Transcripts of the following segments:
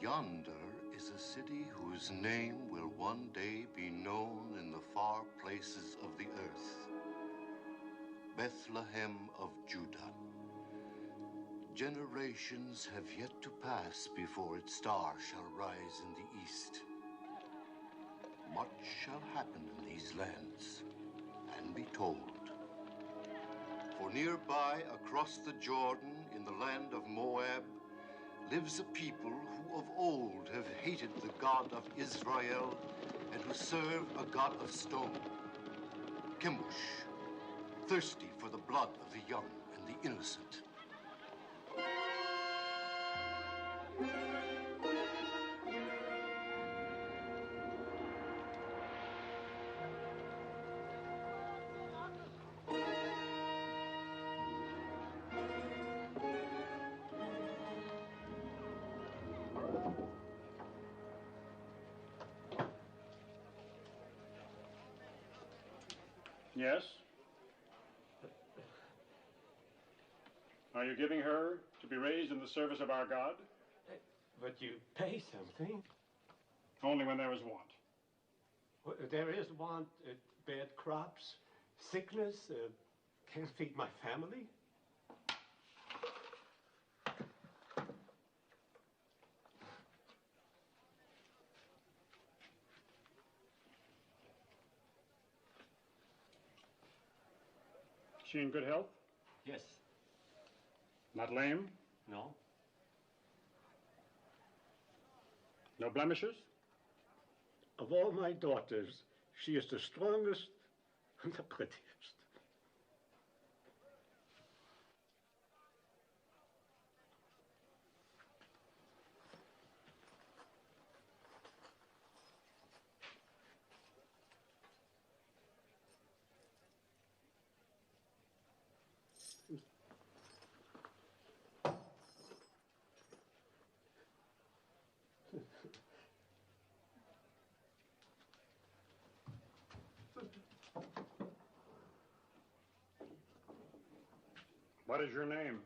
Yonder is a city whose name will one day be known in the far places of the earth. Bethlehem of Judah. Generations have yet to pass before its star shall rise in the east. Much shall happen in these lands and be told. For nearby, across the Jordan, in the land of Moab, lives a people who of old have hated the God of Israel and who serve a God of stone. Chemosh, thirsty for the blood of the young and the innocent. Yes? Are you giving her to be raised in the service of our God? But you pay something. Only when there is want. Well, there is want, bad crops, sickness, can't feed my family. She in good health? Yes. Not lame? No. No blemishes? Of all my daughters, she is the strongest and the prettiest. What is your name?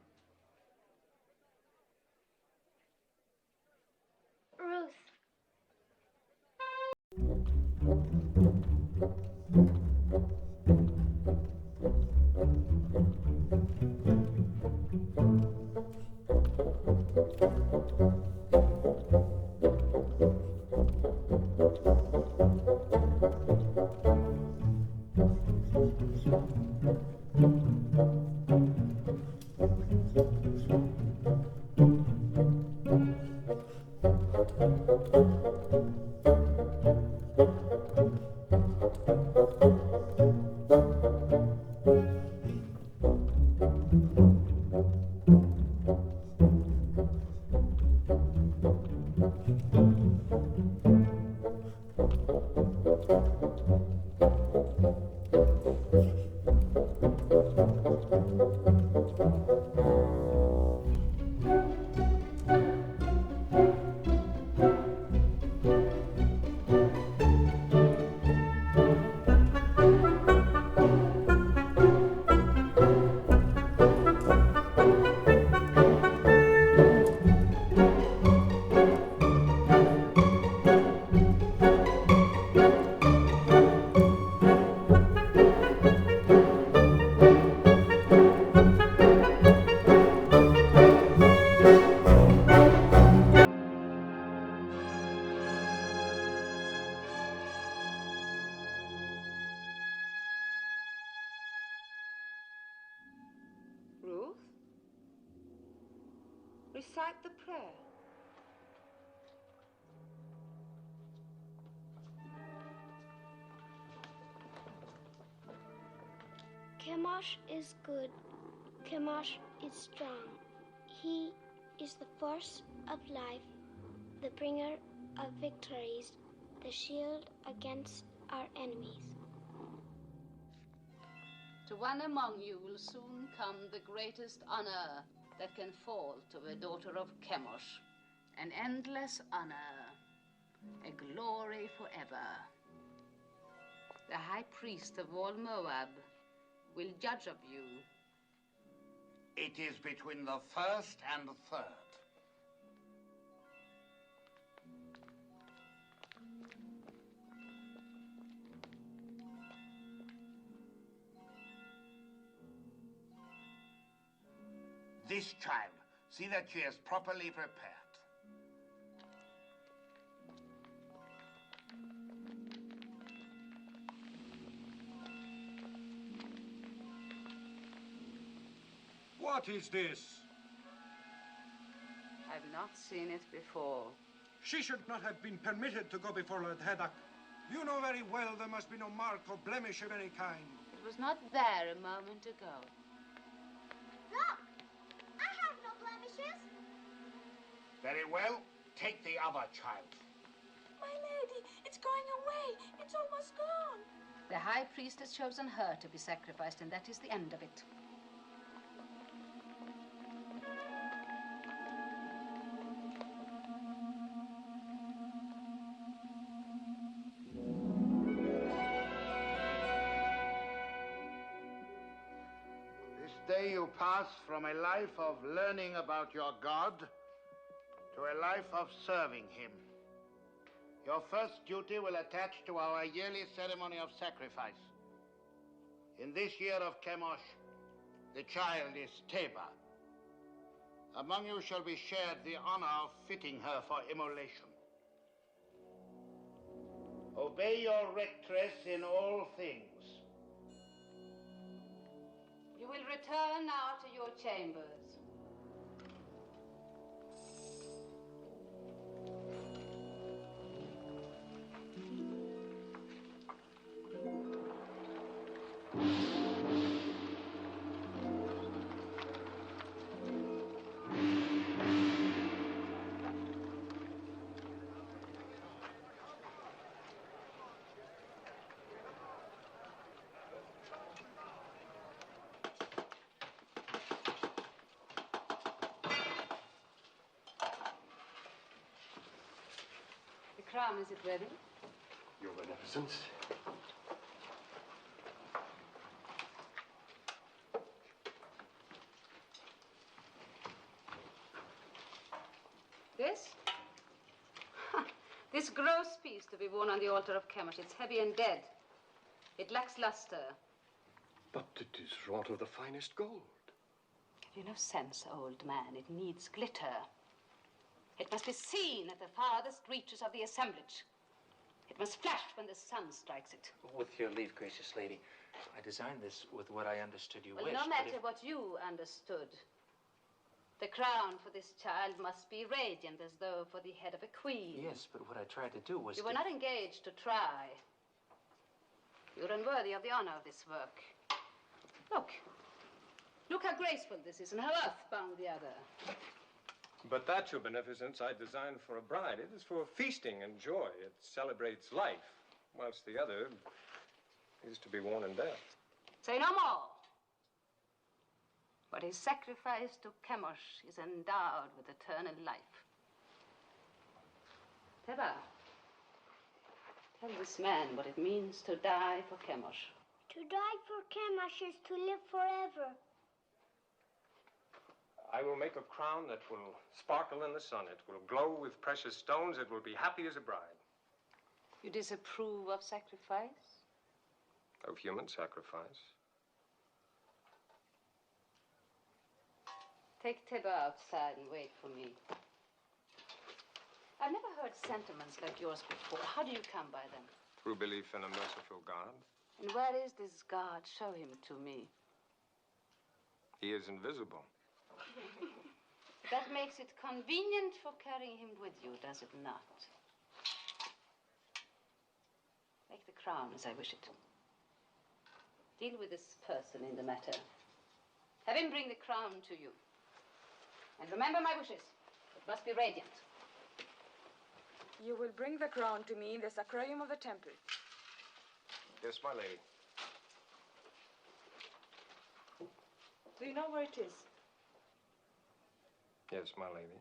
Ruth. Ruth, recite the prayer. Chemosh is good. Chemosh is strong. He is the force of life, the bringer of victories, the shield against our enemies. To one among you will soon come the greatest honor that can fall to a daughter of Chemosh, an endless honor, a glory forever. The high priest of all Moab will judge of you. It is between the first and the third. this child. See that she is properly prepared. What is this? I've not seen it before. She should not have been permitted to go before Lord Haddock. You know very well there must be no mark or blemish of any kind. It was not there a moment ago. Look! I have no blemishes. Very well. Take the other child. My lady, it's going away. It's almost gone. The high priest has chosen her to be sacrificed, and that is the end of it. This day you pass from a life of learning about your God to a life of serving him. Your first duty will attach to our yearly ceremony of sacrifice. In this year of Chemosh, the child is Teba. Among you shall be shared the honor of fitting her for immolation. Obey your rectress in all things. You will return now to your chambers. The crown, is it ready? Your Beneficence. This? This gross piece to be worn on the altar of Chemosh. It's heavy and dead. It lacks luster. But it is wrought of the finest gold. Have you no sense, old man? It needs glitter. It must be seen at the farthest reaches of the assemblage. It must flash when the sun strikes it. With your leave, gracious lady, I designed this with what I understood you Well, wished. no matter what you understood. The crown for this child must be radiant, as though for the head of a queen. Yes, but what I tried to do was You were not engaged to try. You're unworthy of the honor of this work. Look. Look how graceful this is and how earthbound the other. But that, Your Beneficence, I designed for a bride. It is for feasting and joy. It celebrates life, whilst the other is to be worn in death. Say no more. What is sacrificed to Chemosh is endowed with eternal life. Teba, tell this man what it means to die for Chemosh. To die for Chemosh is to live forever. I will make a crown that will sparkle in the sun. It will glow with precious stones. It will be happy as a bride. You disapprove of sacrifice? Of human sacrifice. Take Teba outside and wait for me. I've never heard sentiments like yours before. How do you come by them? Through belief in a merciful God. And where is this God? Show him to me. He is invisible. That makes it convenient for carrying him with you, does it not? Make the crown as I wish it. Deal with this person in the matter. Have him bring the crown to you. And remember my wishes. It must be radiant. You will bring the crown to me in the sacrarium of the temple. Yes, my lady. Do you know where it is? Yes, my lady.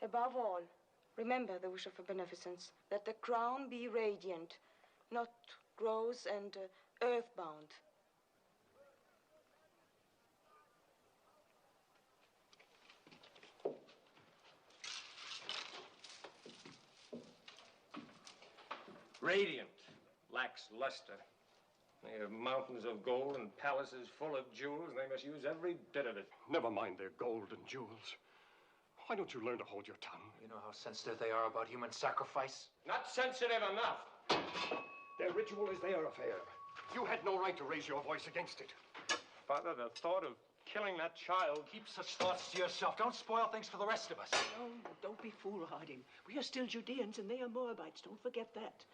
Above all, remember the wish of her beneficence, that the crown be radiant, not gross and earthbound. Radiant, lacks luster. They have mountains of gold and palaces full of jewels, and they must use every bit of it. Never mind their gold and jewels. Why don't you learn to hold your tongue? You know how sensitive they are about human sacrifice? Not sensitive enough. Their ritual is their affair. You had no right to raise your voice against it. Father, the thought of killing that child... Keep such thoughts to yourself. Don't spoil things for the rest of us. No, don't be foolhardy. We are still Judeans and they are Moabites. Don't forget that.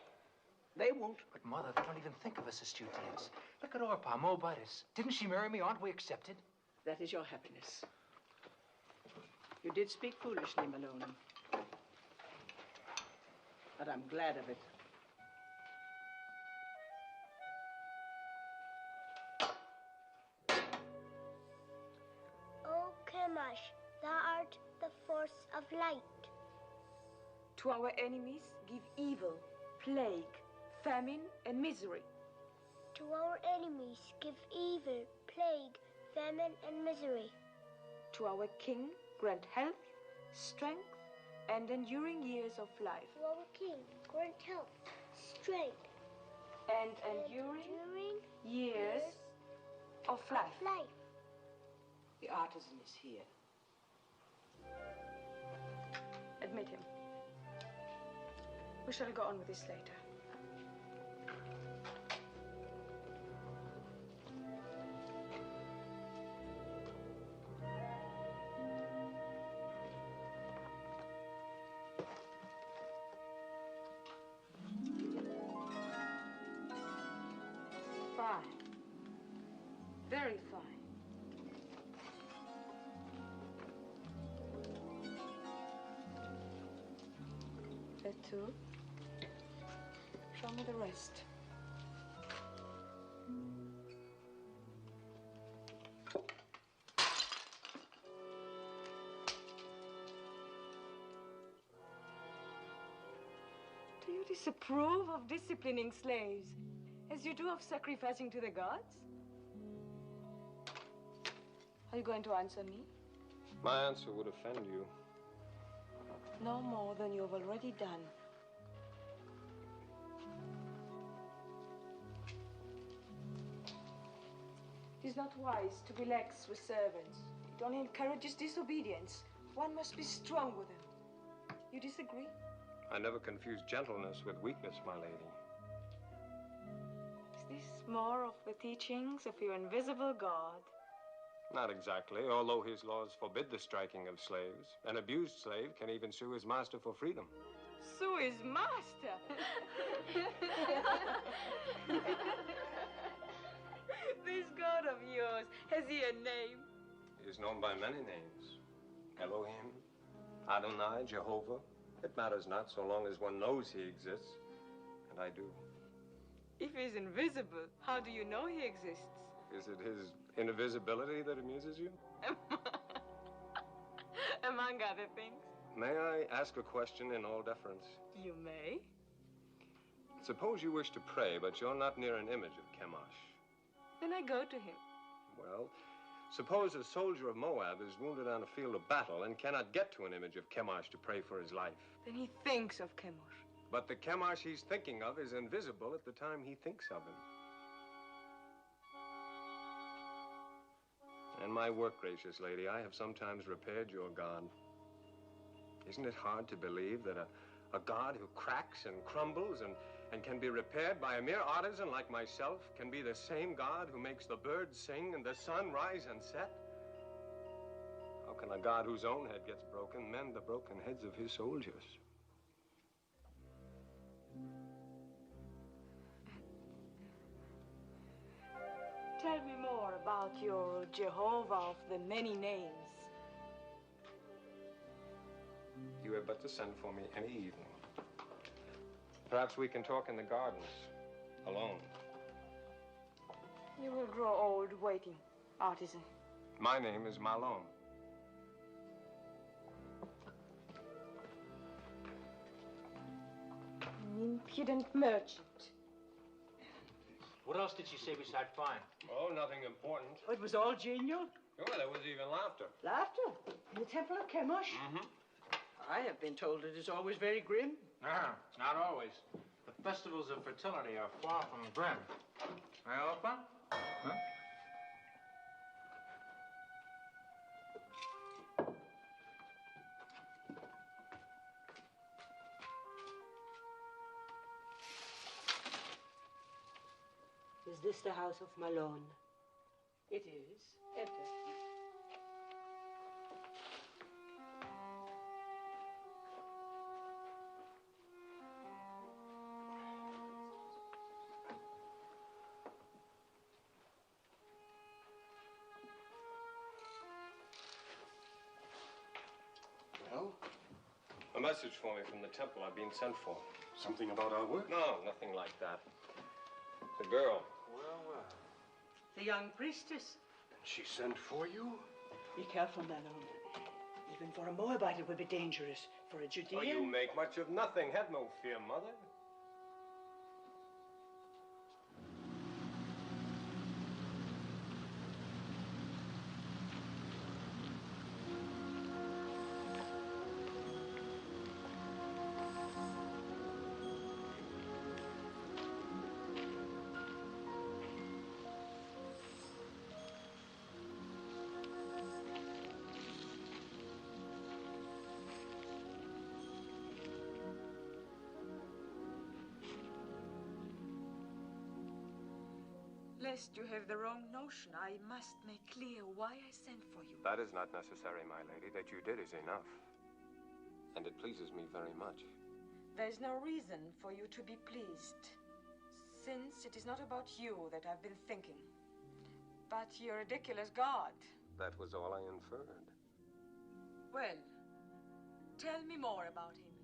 They won't. But, Mother, they don't even think of us as Judeans. Look at Orpah, Moabitess. Didn't she marry me? Aren't we accepted? That is your happiness. You did speak foolishly, Maloney. But I'm glad of it. O Chemosh, thou art the force of light. To our enemies, give evil, plague, famine, and misery. To our enemies, give evil, plague, famine, and misery. To our king, grant health, strength, and enduring years of life. To our king, grant health, strength, and enduring years of life. The artisan is here. Admit him. We shall go on with this later. Fine. Very fine. That too. Show me the rest. Do you disapprove of disciplining slaves as you do of sacrificing to the gods? Are you going to answer me? My answer would offend you. No more than you have already done. It is not wise to be lax with servants. It only encourages disobedience. One must be strong with them. You disagree? I never confuse gentleness with weakness, my lady. Is this more of the teachings of your invisible God? Not exactly, although his laws forbid the striking of slaves. An abused slave can even sue his master for freedom. Sue his master? This God of yours, has he a name? He is known by many names. Elohim, Adonai, Jehovah. It matters not so long as one knows he exists. And I do. If he's invisible, how do you know he exists? Is it his invisibility that amuses you? Among other things. May I ask a question in all deference? You may. Suppose you wish to pray, but you're not near an image of Chemosh. Then I go to him. Well, suppose a soldier of Moab is wounded on a field of battle and cannot get to an image of Chemosh to pray for his life. Then he thinks of Chemosh. But the Chemosh he's thinking of is invisible at the time he thinks of him. In my work, gracious lady, I have sometimes repaired your God. Isn't it hard to believe that a God who cracks and crumbles and can be repaired by a mere artisan like myself can be the same God who makes the birds sing and the sun rise and set? How can a God whose own head gets broken mend the broken heads of his soldiers? Tell me more about your Jehovah of the many names. You have but to send for me any evening. Perhaps we can talk in the gardens, alone. You will grow old waiting, artisan. My name is Malone. An impudent merchant. What else did she say beside fine? Oh, nothing important. Oh, it was all genial? Oh, there was even laughter. Laughter? In the temple of Chemosh? Mm-hmm. I have been told it is always very grim. Not always. The festivals of fertility are far from grim. Opa? Huh? Is this the house of Malone? It is. Enter. Well? A message for me from the temple. I've been sent for. Something about our work? No, nothing like that. The girl. Well, well. The young priestess. She sent for you? Be careful, Malone. Even for a Moabite, it would be dangerous. For a Judean... Oh, you make much of nothing. Have no fear, Mother. Lest you have the wrong notion, I must make clear why I sent for you. That is not necessary, my lady. That you did is enough. And it pleases me very much. There's no reason for you to be pleased, since it is not about you that I've been thinking, but your ridiculous God. That was all I inferred. Well, tell me more about him.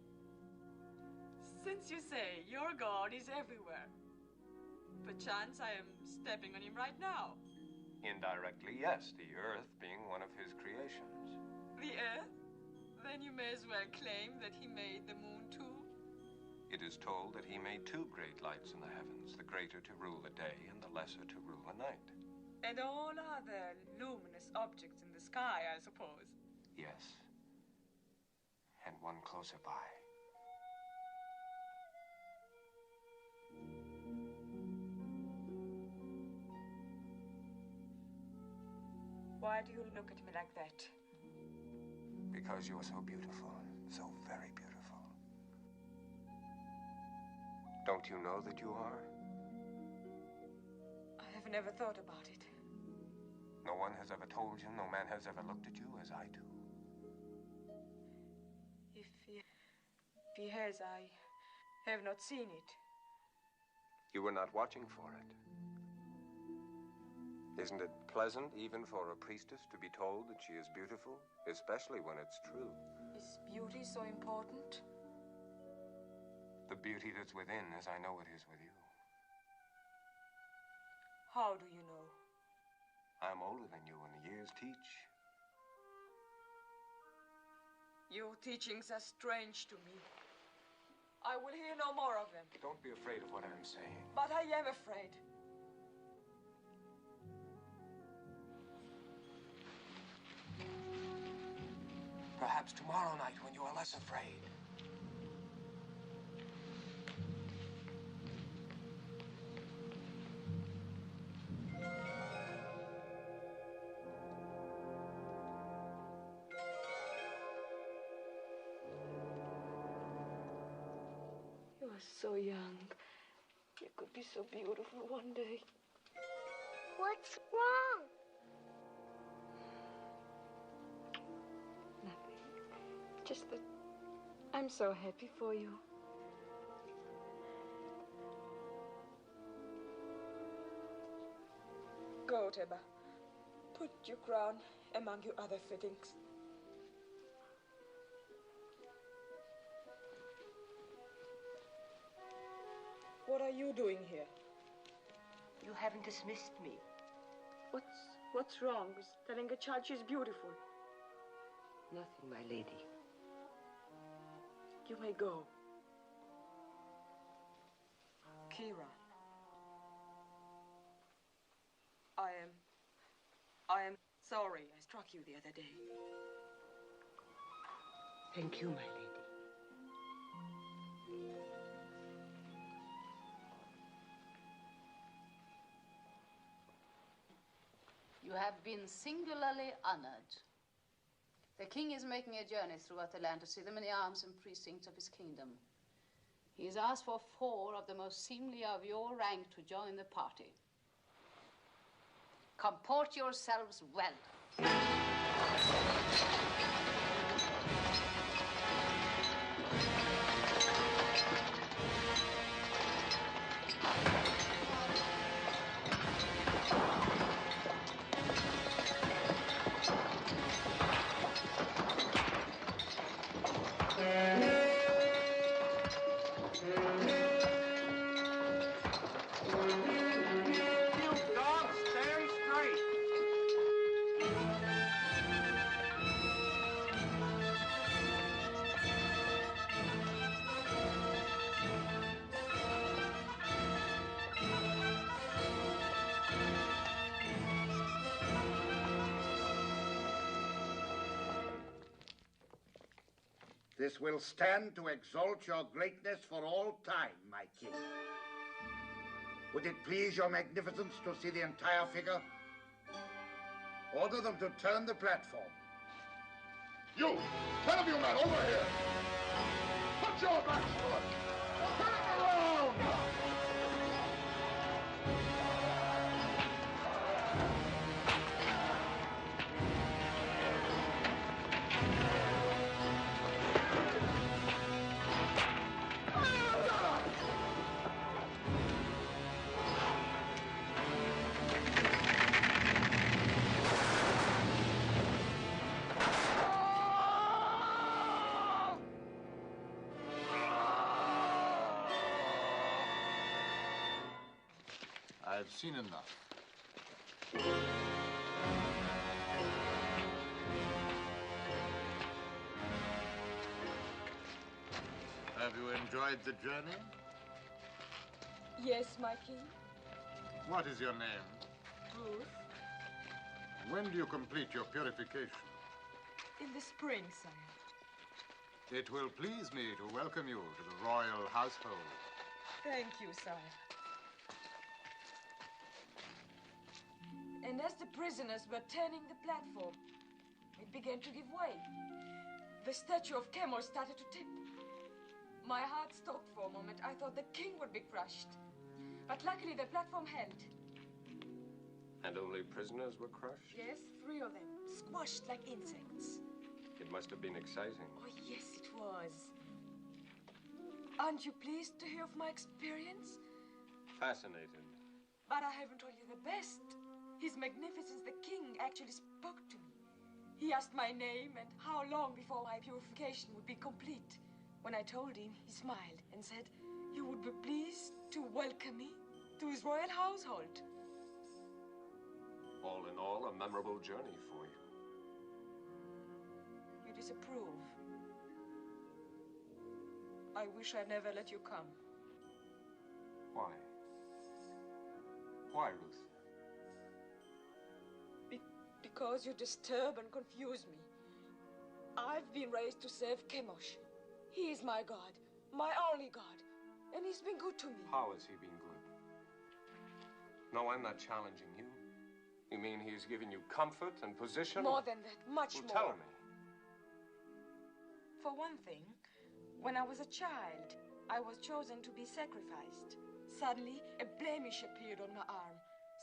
Since you say your God is everywhere, perchance I am stepping on him right now. Indirectly, yes, the earth being one of his creations. The earth? Then you may as well claim that he made the moon too. It is told that he made two great lights in the heavens, the greater to rule the day and the lesser to rule the night. And all other luminous objects in the sky, I suppose. Yes. And one closer by. Why do you look at me like that? Because you're so beautiful, so very beautiful. Don't you know that you are? I have never thought about it. No one has ever told you, no man has ever looked at you as I do. If he has, I have not seen it. You were not watching for it. Isn't it pleasant, even for a priestess, to be told that she is beautiful, especially when it's true? Is beauty so important? The beauty that's within, as I know it is with you. How do you know? I'm older than you, and the years teach. Your teachings are strange to me. I will hear no more of them. Don't be afraid of what I'm saying. But I am afraid. Perhaps tomorrow night when you are less afraid. You are so young. You could be so beautiful one day. What's wrong? Just that I'm so happy for you. Go, Teba. Put your crown among your other fittings. What are you doing here? You haven't dismissed me. What's wrong with telling a child she's beautiful? Nothing, my lady. You may go. Kira. I am sorry I struck you the other day. Thank you, my lady. have been singularly honored. The king is making a journey throughout the land to see the many arms and precincts of his kingdom. He has asked for 4 of the most seemly of your rank to join the party. Comport yourselves well. This will stand to exalt your greatness for all time, my king. Would it please your magnificence to see the entire figure? Order them to turn the platform. You! 10 of you men, over here! Put your backs to it! Turn it around! I've seen enough. Have you enjoyed the journey? Yes, my king. What is your name? Ruth. When do you complete your purification? In the spring, sire. It will please me to welcome you to the royal household. Thank you, sire. And as the prisoners were turning the platform, it began to give way. The statue of Chemosh started to tip. My heart stopped for a moment. I thought the king would be crushed. But luckily the platform held. And only prisoners were crushed? Yes, 3 of them, squashed like insects. It must have been exciting. Oh, yes, it was. Aren't you pleased to hear of my experience? Fascinated. But I haven't told you the best. His Magnificence the King actually spoke to me. He asked my name and how long before my purification would be complete. When I told him, he smiled and said he would be pleased to welcome me to his royal household. All in all, a memorable journey for you. You disapprove. I wish I never let you come. Why? Why, Ruth? Because you disturb and confuse me. I've been raised to serve Chemosh. He is my God, my only God, and he's been good to me. How has he been good? No, I'm not challenging you. You mean he's given you comfort and position? More than that, much more. Tell me. For one thing, when I was a child, I was chosen to be sacrificed. Suddenly, a blemish appeared on my arm,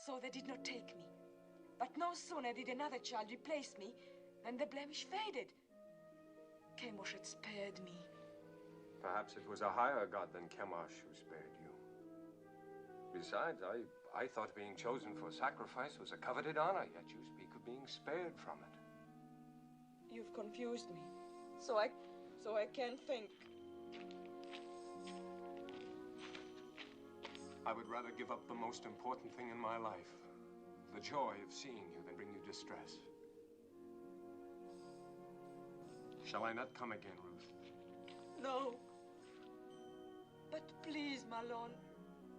so they did not take me. But no sooner did another child replace me than the blemish faded. Chemosh had spared me. Perhaps it was a higher god than Chemosh who spared you. Besides, I thought being chosen for sacrifice was a coveted honor, yet you speak of being spared from it. You've confused me, so I can't think. I would rather give up the most important thing in my life, the joy of seeing you, than bring you distress. Shall I not come again, Ruth? No. But please, Malone,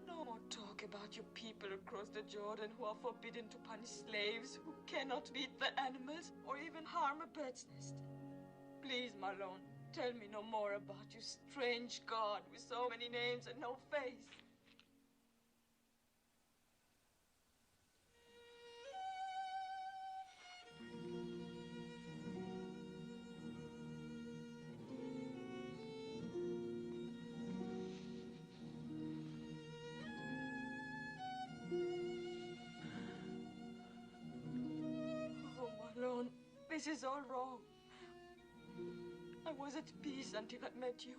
no more talk about your people across the Jordan who are forbidden to punish slaves, who cannot beat the animals or even harm a bird's nest. Please, Malone, tell me no more about your strange God with so many names and no face. This is all wrong. I was at peace until I met you.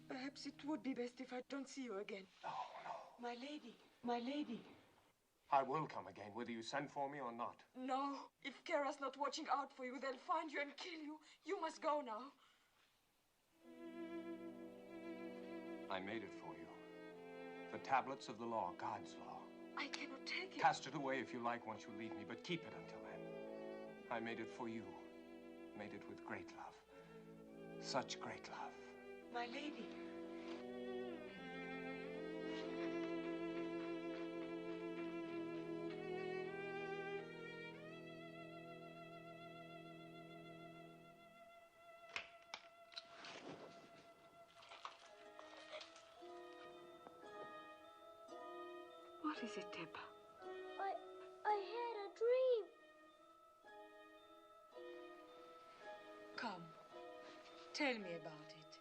Perhaps it would be best if I don't see you again. No. My lady, my lady. I will come again, whether you send for me or not. No, if Kara's not watching out for you, they'll find you and kill you. You must go now. I made it for you. The tablets of the law, God's law. I cannot take it. Cast it away if you like once you leave me, but keep it until then. I made it for you. Made it with great love. Such great love. My lady. What is it, Teba? I had a dream. Come, tell me about it.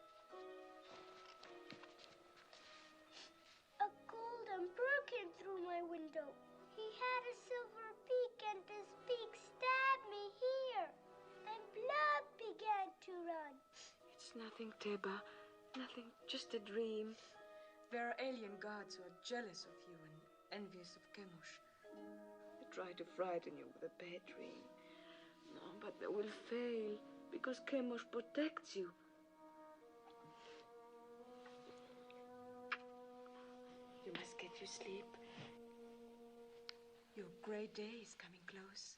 A golden bird came through my window. He had a silver beak, and his beak stabbed me here. And blood began to run. It's nothing, Teba. Nothing, just a dream. There are alien gods who are jealous of you and envious of Chemosh. They try to frighten you with a bad dream. No, but they will fail because Chemosh protects you. You must get your sleep. Your great day is coming close.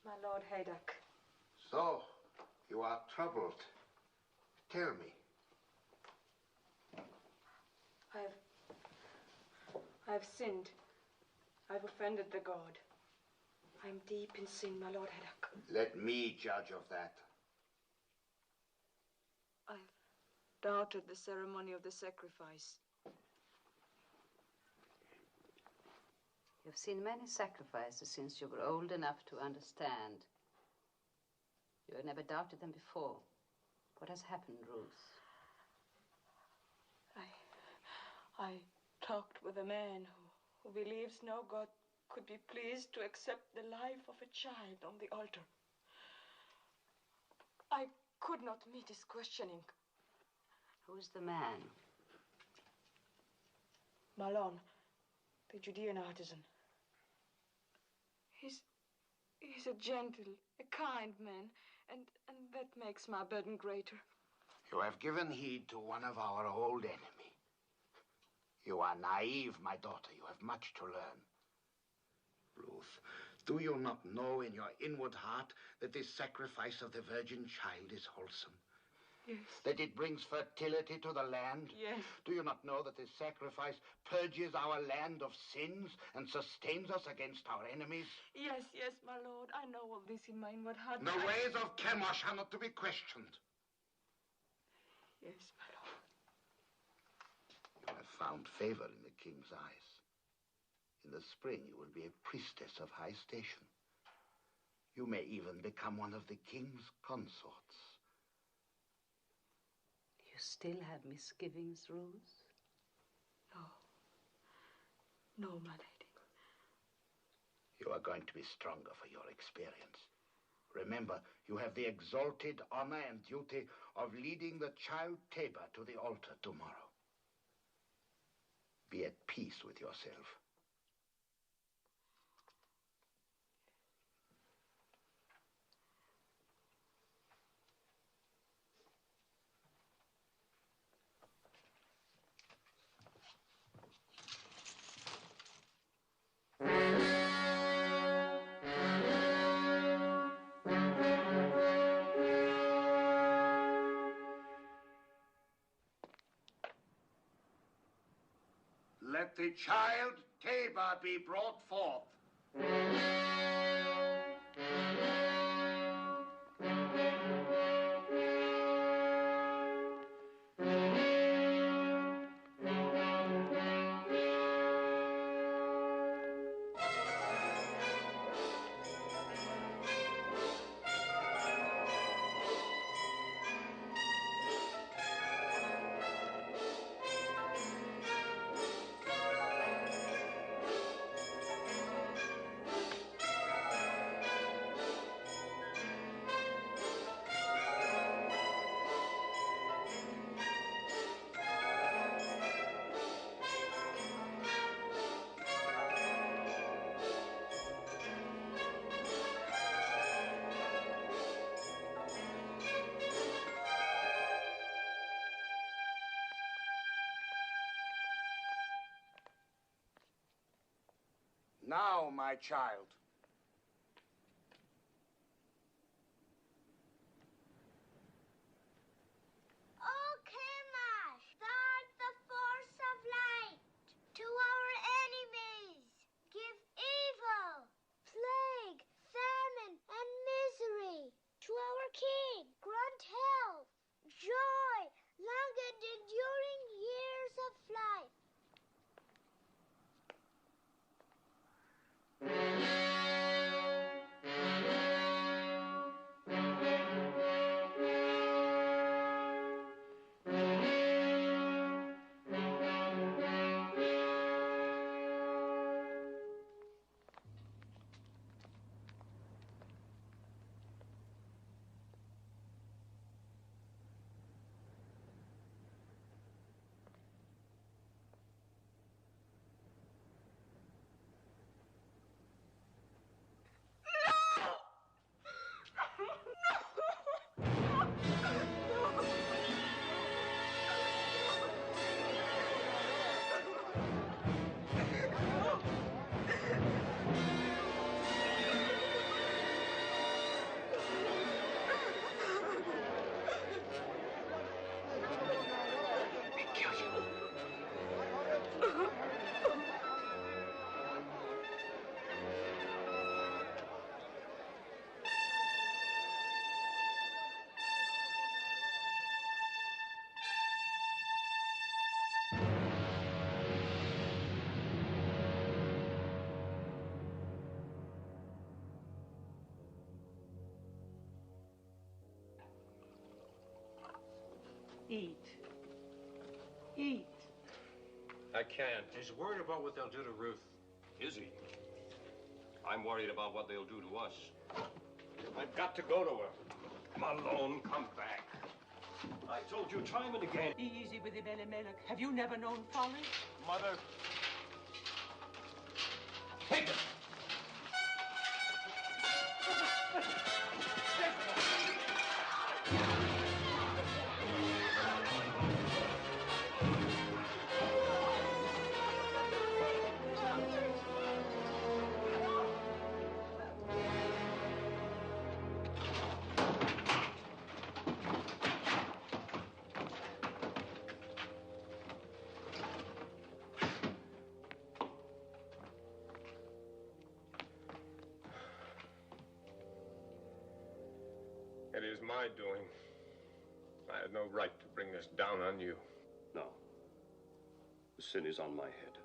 My Lord Haydock. So, you are troubled. Tell me. I've sinned. I've offended the god. I'm deep in sin, my Lord Haydock. Let me judge of that. I've doubted the ceremony of the sacrifice. You've seen many sacrifices since you were old enough to understand. You have never doubted them before. What has happened, Ruth? I talked with a man who believes no God could be pleased to accept the life of a child on the altar. I could not meet his questioning. Who's the man? Malon, the Judean artisan. He's a gentle, a kind man, and that makes my burden greater. You have given heed to one of our old enemy. You are naive, my daughter. You have much to learn. Ruth, do you not know in your inward heart that this sacrifice of the virgin child is wholesome? Yes. That it brings fertility to the land? Yes. Do you not know that this sacrifice purges our land of sins and sustains us against our enemies? Yes, my Lord. I know all this in my inward heart. The ways of Chemosh are not to be questioned. Yes, my Lord. You have found favor in the king's eyes. In the spring, you will be a priestess of high station. You may even become one of the king's consorts. You still have misgivings, Ruth? No, my lady. You are going to be stronger for your experience. Remember, you have the exalted honor and duty of leading the child Teba to the altar tomorrow. Be at peace with yourself. Let the child Teba be brought forth. Now, my child. Oh, Chemosh, guard the force of light. To our enemies, give evil, plague, famine, and misery. To our king, grant health, joy, long and enduring years of life. Eat. Eat. I can't. He's worried about what they'll do to Ruth. Is he? I'm worried about what they'll do to us. I've got to go to her. I'm alone. Come back. I told you time and again. Be easy with him, Elimelech. Have you never known folly? Mother. Take it. It is my doing. I had no right to bring this down on you. No. The sin is on my head.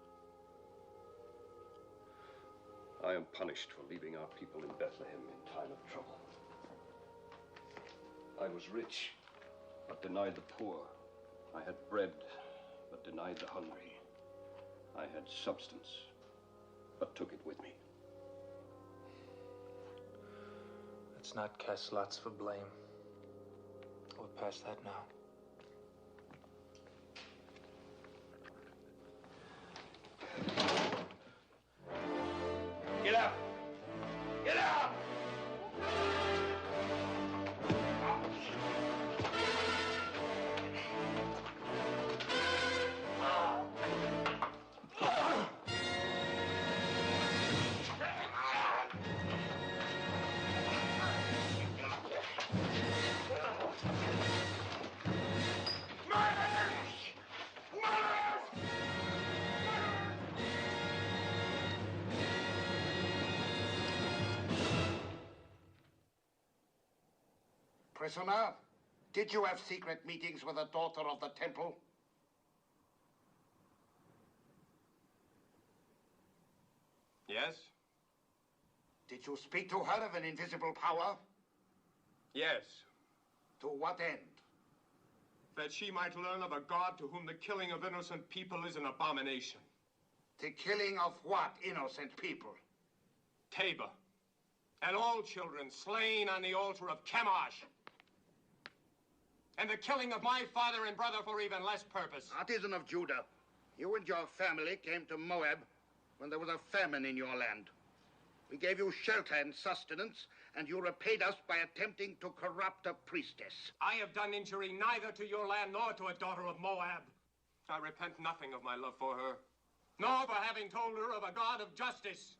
I am punished for leaving our people in Bethlehem in time of trouble. I was rich, but denied the poor. I had bread, but denied the hungry. I had substance, but took it with me. Let's not cast lots for blame. We're past that now. Get up! Get up! Prisoner, did you have secret meetings with the daughter of the temple? Yes? Did you speak to her of an invisible power? Yes. To what end? That she might learn of a God to whom the killing of innocent people is an abomination. The killing of what innocent people? Tabor. And all children slain on the altar of Chemosh. And the killing of my father and brother for even less purpose. Artisan of Judah, you and your family came to Moab when there was a famine in your land. We gave you shelter and sustenance, and you repaid us by attempting to corrupt a priestess. I have done injury neither to your land nor to a daughter of Moab. I repent nothing of my love for her, nor for having told her of a God of justice.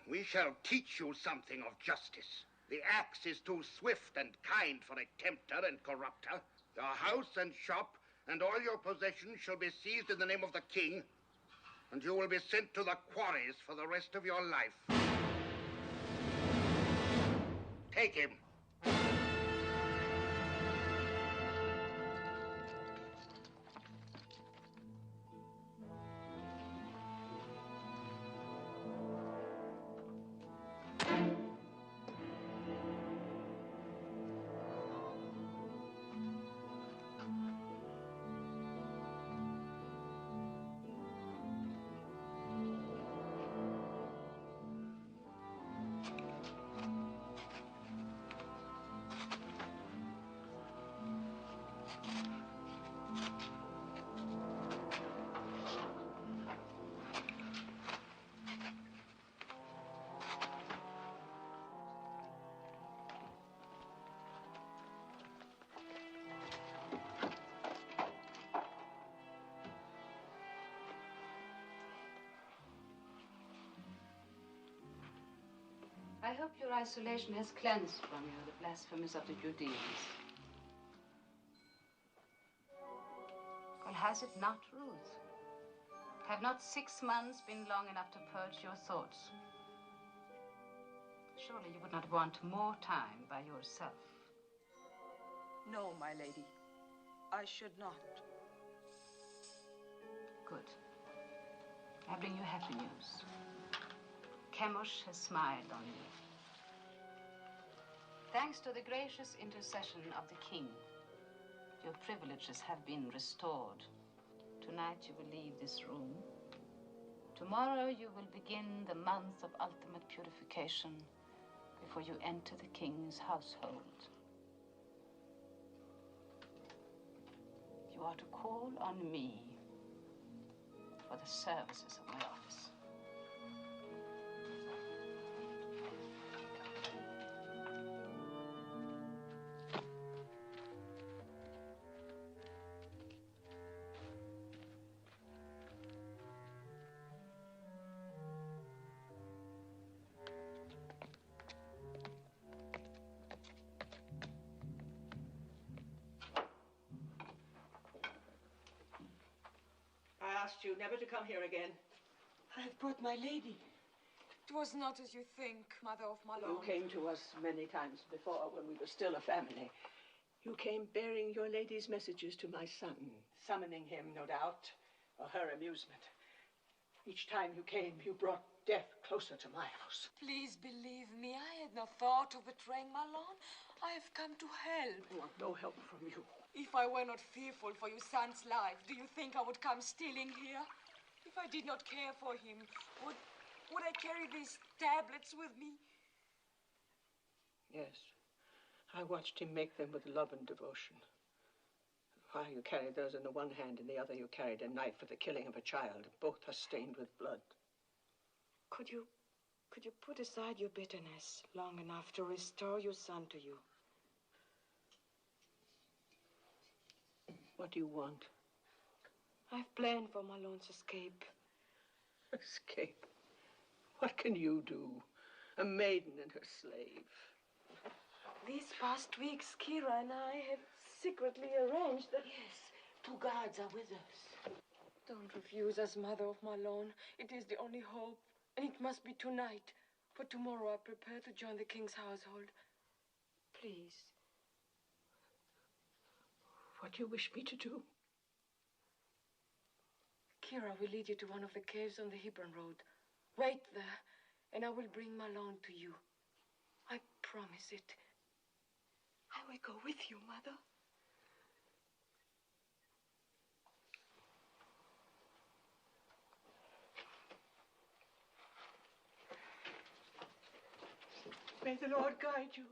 we shall teach you something of justice. The axe is too swift and kind for a tempter and corrupter. Your house and shop and all your possessions shall be seized in the name of the king, and you will be sent to the quarries for the rest of your life. Take him. I hope your isolation has cleansed from you the blasphemies of the Judeans. Well, has it not, Ruth? Have not 6 months been long enough to purge your thoughts? Surely you would not want more time by yourself. No, my lady. I should not. Good. I bring you happy news. Chemosh has smiled on you. Thanks to the gracious intercession of the king, your privileges have been restored. Tonight you will leave this room. Tomorrow you will begin the month of ultimate purification before you enter the king's household. You are to call on me for the services of my office. I asked you never to come here again. I have brought my lady. It was not as you think, Mother of Malone. You came to us many times before when we were still a family. You came bearing your lady's messages to my son, summoning him, no doubt, for her amusement. Each time you came, you brought death closer to my house. Please believe me, I had no thought of betraying Malone. I have come to help. I want no help from you. If I were not fearful for your son's life, do you think I would come stealing here? If I did not care for him, would I carry these tablets with me? Yes. I watched him make them with love and devotion. While you carried those in the one hand, in the other you carried a knife for the killing of a child. Both are stained with blood. Could you put aside your bitterness long enough to restore your son to you? What do you want? I've planned for Malone's escape. Escape? What can you do? A maiden and her slave. These past weeks, Kira and I have secretly arranged that... Yes, 2 guards are with us. Don't refuse us, Mother of Malone. It is the only hope, and it must be tonight. For tomorrow I prepare to join the king's household. Please. What do you wish me to do? Kira will lead you to one of the caves on the Hebron Road. Wait there, and I will bring Malone to you. I promise it. I will go with you, Mother. May the Lord guide you.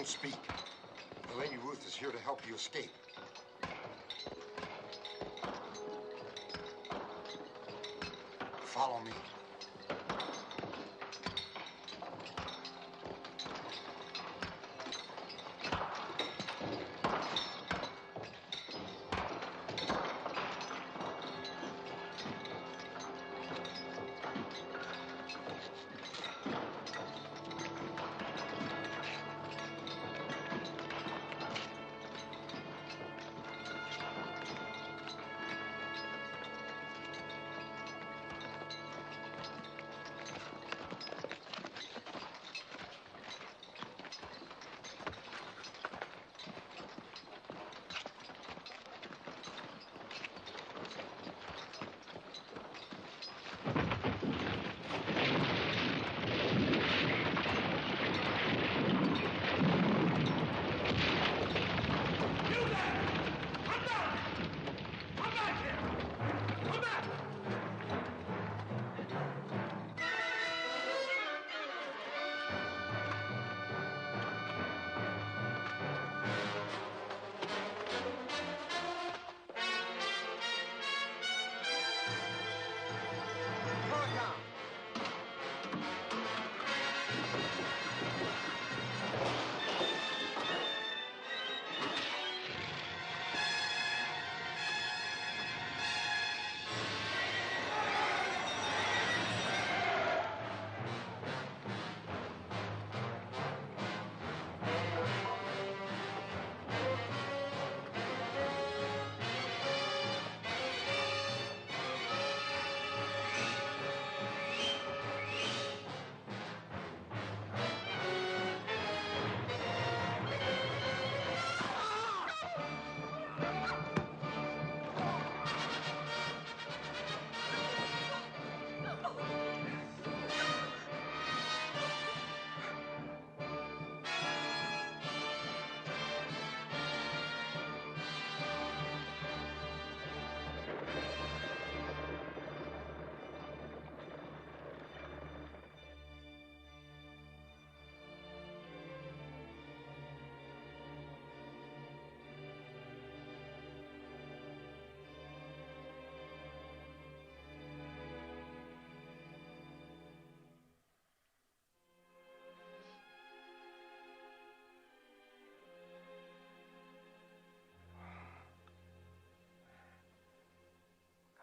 speak. The Lady Ruth is here to help you escape. Follow me.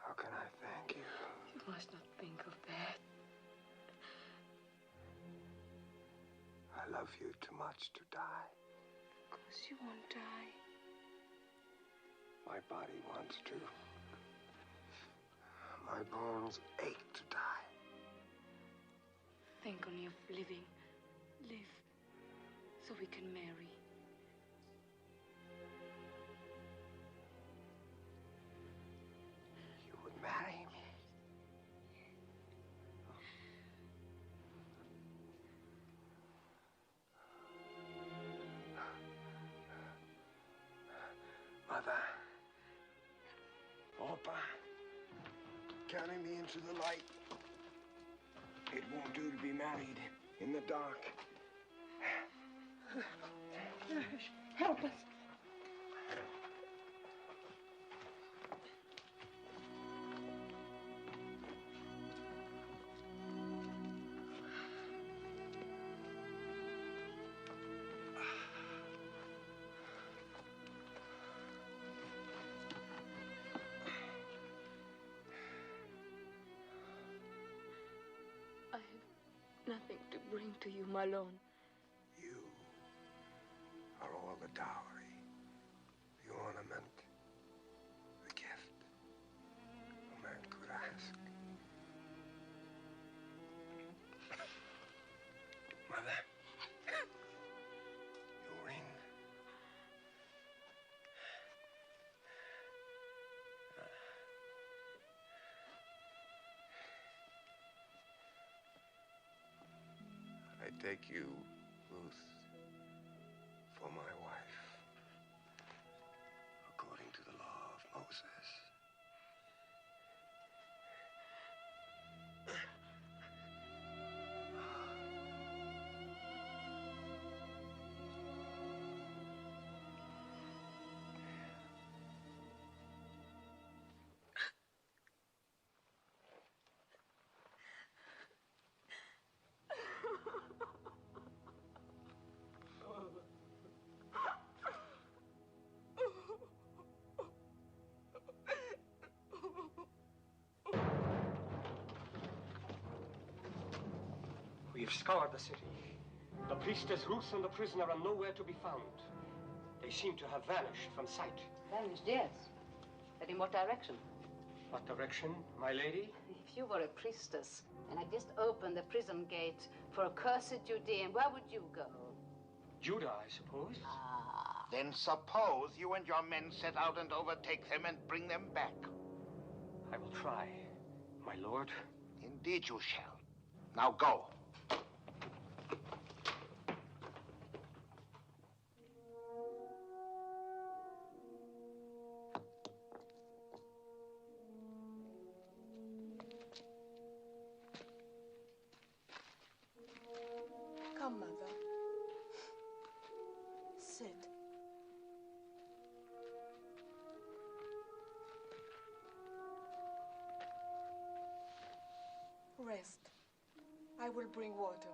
How can I thank you? You must not think of that. I love you too much to die. Of course you won't die. My body wants to. My bones ache to die. Think only of living. Live so we can marry. You would marry me? Mother. Papa. Carry me into the light. It won't do to be married in the dark. Help us. I have nothing to bring to you, my lord. You are all the dowry, the ornament, the gift a man could ask. Mother, your ring. I take you, Ruth, for my wife, according to the law of Moses. We've scoured the city. The priestess Ruth and the prisoner are nowhere to be found. They seem to have vanished from sight. Vanished, yes. But in what direction? What direction, my lady? If you were a priestess and had just opened the prison gate for accursed Judean, where would you go? Judah, I suppose. Ah. Then suppose you and your men set out and overtake them and bring them back. I will try, my lord. Indeed you shall. Now go. Come, Mother. Sit. Rest. I will bring water.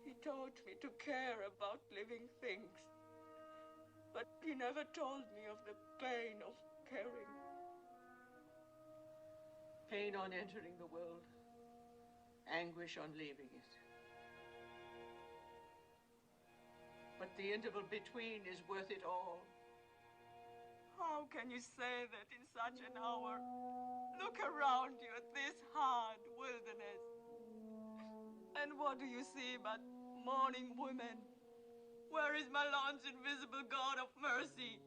He taught me to care about living things, but he never told me of the pain of caring. Pain on entering the world, anguish on leaving it. But the interval between is worth it all. How can you say that in such an hour? Look around you at this hard wilderness. And what do you see but mourning women? Where is my Lord's invisible God of mercy?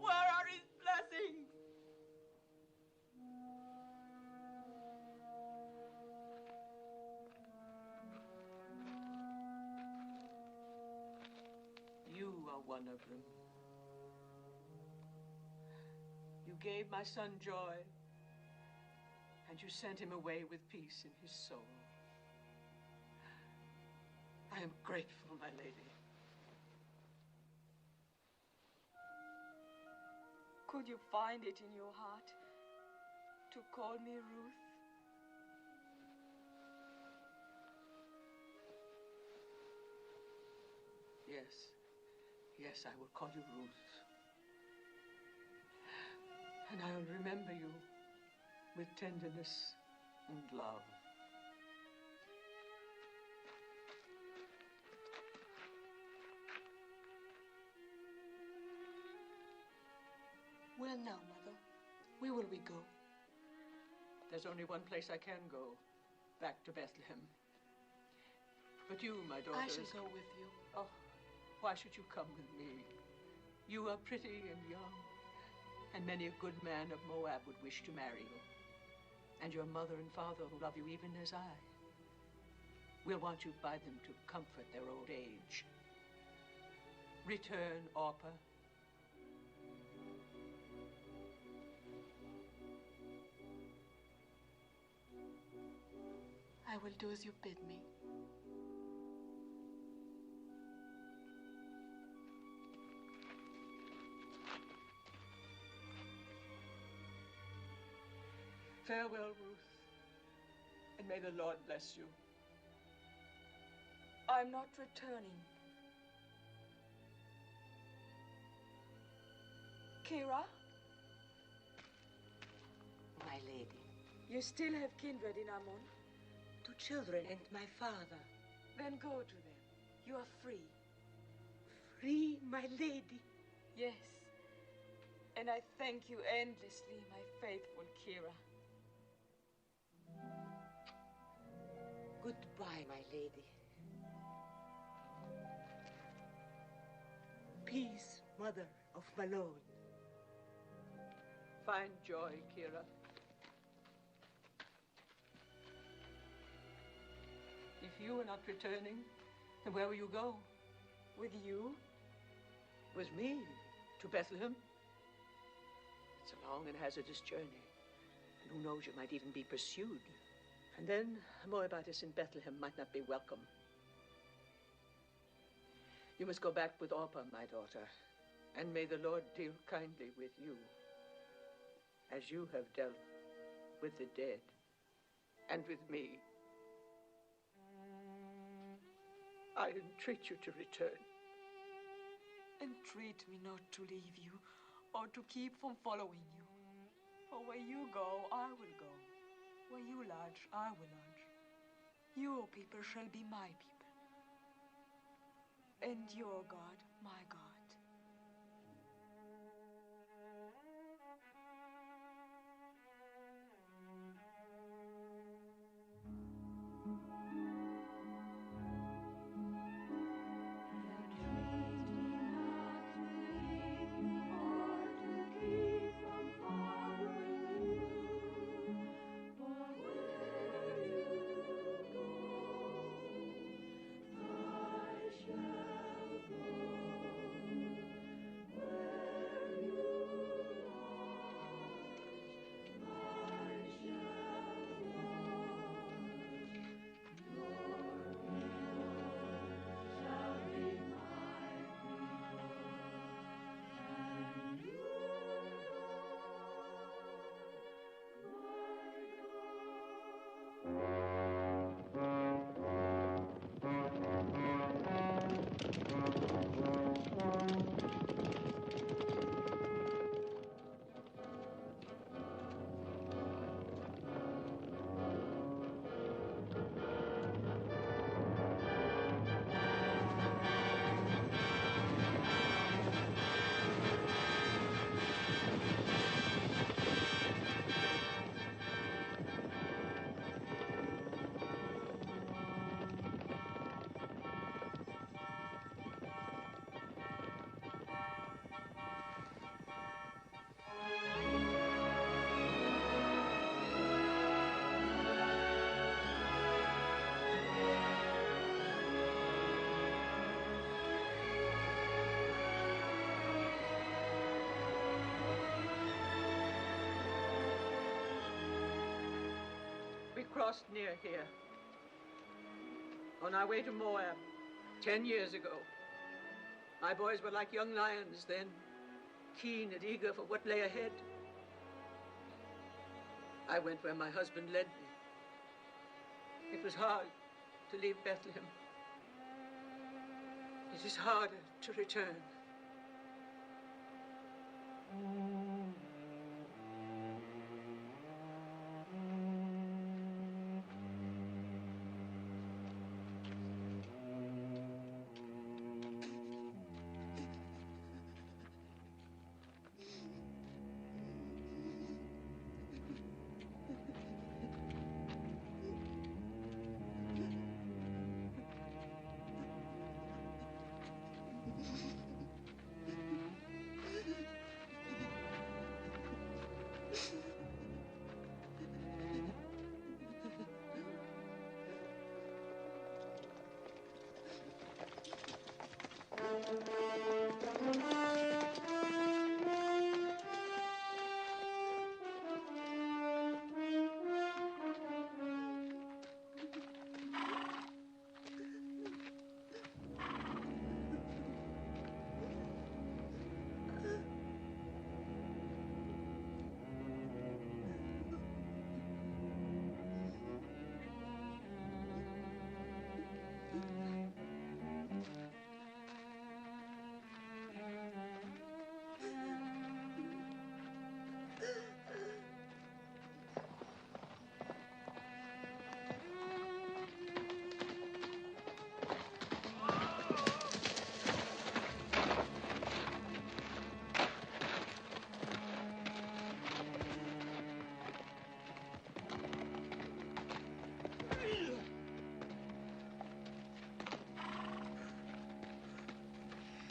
Where are his blessings? You are one of them. You gave my son joy, and you sent him away with peace in his soul. I am grateful, my lady. Could you find it in your heart to call me Ruth? Yes. Yes, I will call you Ruth. And I will remember you with tenderness and love. Where now, Mother? Where will we go? There's only one place I can go, back to Bethlehem. But you, my daughter... I shall go with you. Oh, why should you come with me? You are pretty and young, and many a good man of Moab would wish to marry you. And your mother and father who love you even as I will want you by them to comfort their old age. Return, Orpah. I will do as you bid me. Farewell, Ruth, and may the Lord bless you. I'm not returning. Kira? My lady. You still have kindred in Ammon? 2 children and my father. Then go to them. You are free. Free, my lady? Yes. And I thank you endlessly, my faithful Kira. Goodbye, my lady. Peace, mother of Malone. Find joy, Kira. If you are not returning, then where will you go? With you? With me? To Bethlehem? It's a long and hazardous journey. And who knows, you might even be pursued. And then a Moabitess in Bethlehem might not be welcome. You must go back with Orpah, my daughter. And may the Lord deal kindly with you, as you have dealt with the dead and with me. I entreat you to return. Entreat me not to leave you or to keep from following you. For where you go, I will go. Where you lodge, I will lodge. Your people shall be my people. And your God, my God. We crossed near here, on our way to Moab, 10 years ago. My boys were like young lions then, keen and eager for what lay ahead. I went where my husband led me. It was hard to leave Bethlehem. It is harder to return.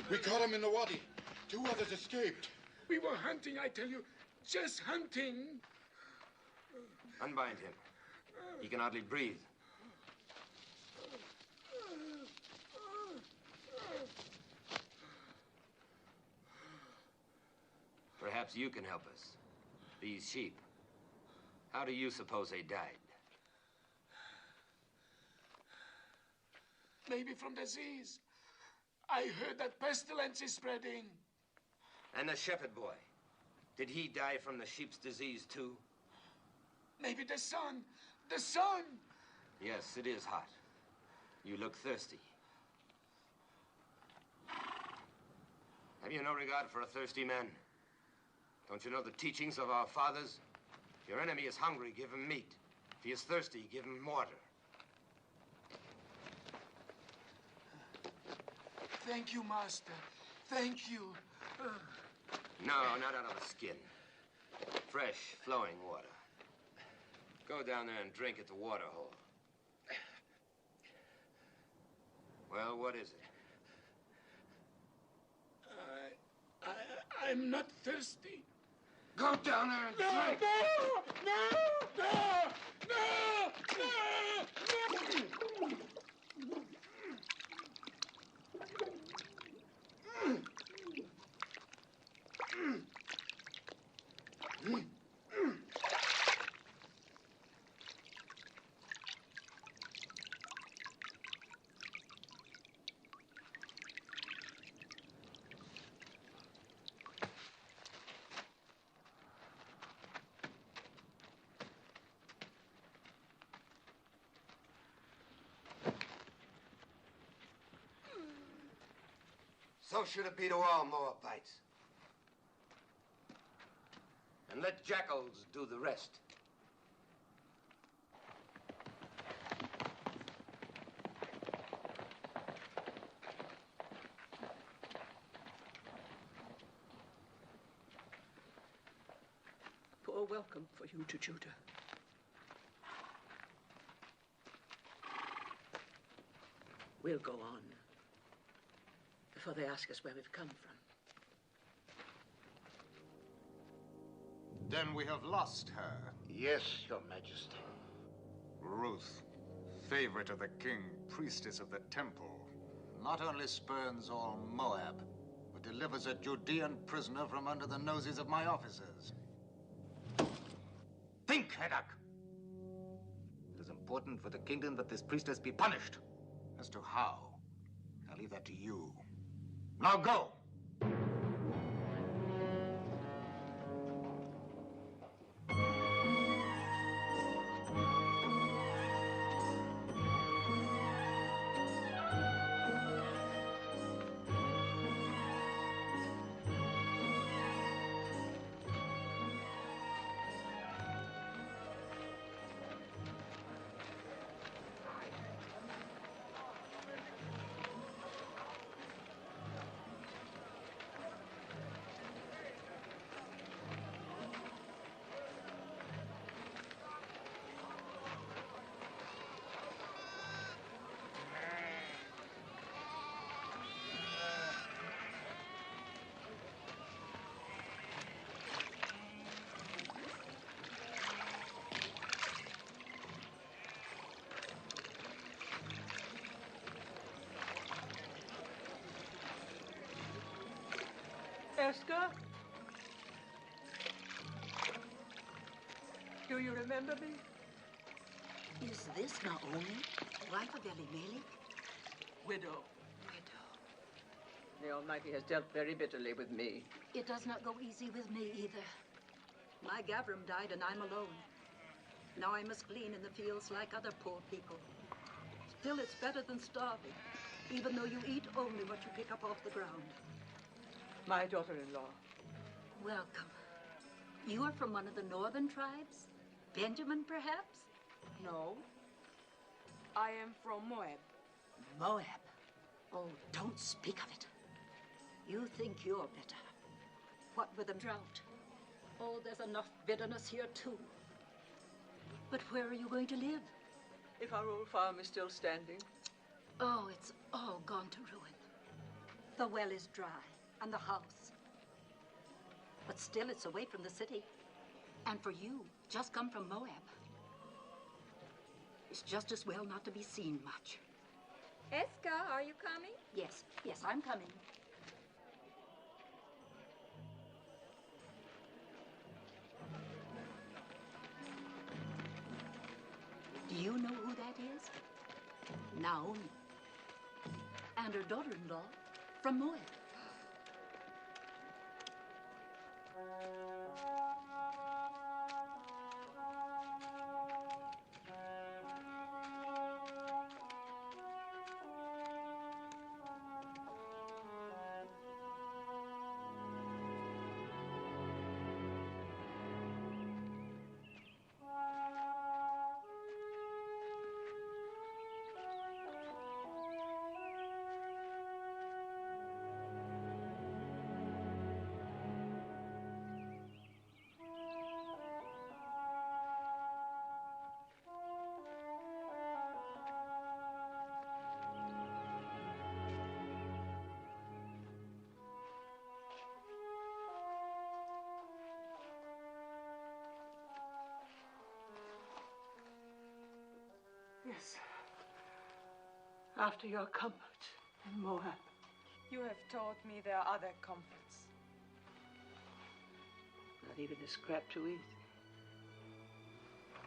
We caught him in the wadi. 2 others escaped. We were hunting, I tell you. Just hunting. Unbind him. He can hardly breathe. Perhaps you can help us. These sheep. How do you suppose they died? Maybe from disease. I heard that pestilence is spreading. And the shepherd boy. Did he die from the sheep's disease too? Maybe the sun. The sun! Yes, it is hot. You look thirsty. Have you no regard for a thirsty man? Don't you know the teachings of our fathers? your enemy is hungry, give him meat. If he is thirsty, give him water. Thank you, Master. Thank you. No, not out of the skin. Fresh, flowing water. Go down there and drink at the water hole. Well, what is it? I'm not thirsty. Go down there and drink. So should it be to all Moabites. And let jackals do the rest. Poor welcome for you to Judah. We'll go on before they ask us where we've come from. Then we have lost her. Yes, Your Majesty. Ruth, favorite of the king, priestess of the temple, not only spurns all Moab, but delivers a Judean prisoner from under the noses of my officers. Think, Heddak! It is important for the kingdom that this priestess be punished. As to how, I'll leave that to you. Now go! Esther? Do you remember me? Is this Naomi, wife of Elimelech? Widow. The Almighty has dealt very bitterly with me. It does not go easy with me either. My Gavram died and I'm alone. Now I must glean in the fields like other poor people. Still, it's better than starving, even though you eat only what you pick up off the ground. My daughter-in-law. Welcome. You are from one of the northern tribes? Benjamin, perhaps? No. I am from Moab. Moab? Oh, don't speak of it. You think you're better. What with the drought? Oh, there's enough bitterness here, too. But where are you going to live? If our old farm is still standing. Oh, it's all gone to ruin. The well is dry, and the house. But still, it's away from the city. And for you, just come from Moab. It's just as well not to be seen much. Eska, are you coming? Yes, I'm coming. Do you know who that is? Naomi. And her daughter-in-law from Moab. Yes. After your comfort in Moab. You have taught me there are other comforts. Not even a scrap to eat.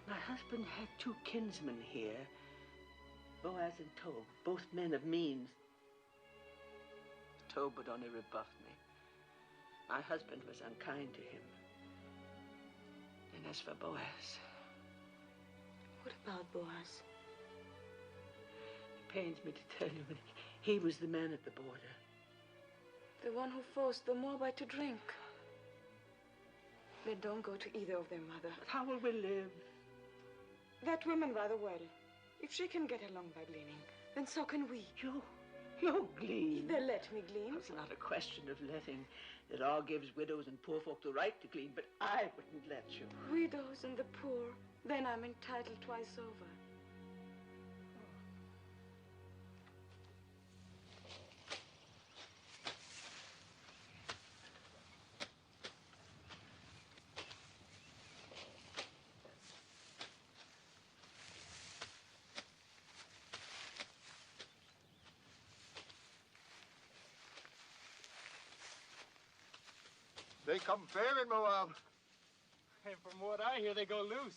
My husband had 2 kinsmen here, Boaz and Tob, both men of means. Tob would only rebuff me. My husband was unkind to him. And as for Boaz... What about Boaz? It pains me to tell you, but he was the man at the border. The one who forced the Moabite to drink. Then don't go to either of them, Mother. But how will we live? That woman rather well. If she can get along by gleaning, then so can we. You glean. They'll let me glean. It's not a question of letting. The law gives widows and poor folk the right to glean, but I wouldn't let you. Widows and the poor. Then I'm entitled twice over. They come fair in Moab. And from what I hear, they go loose.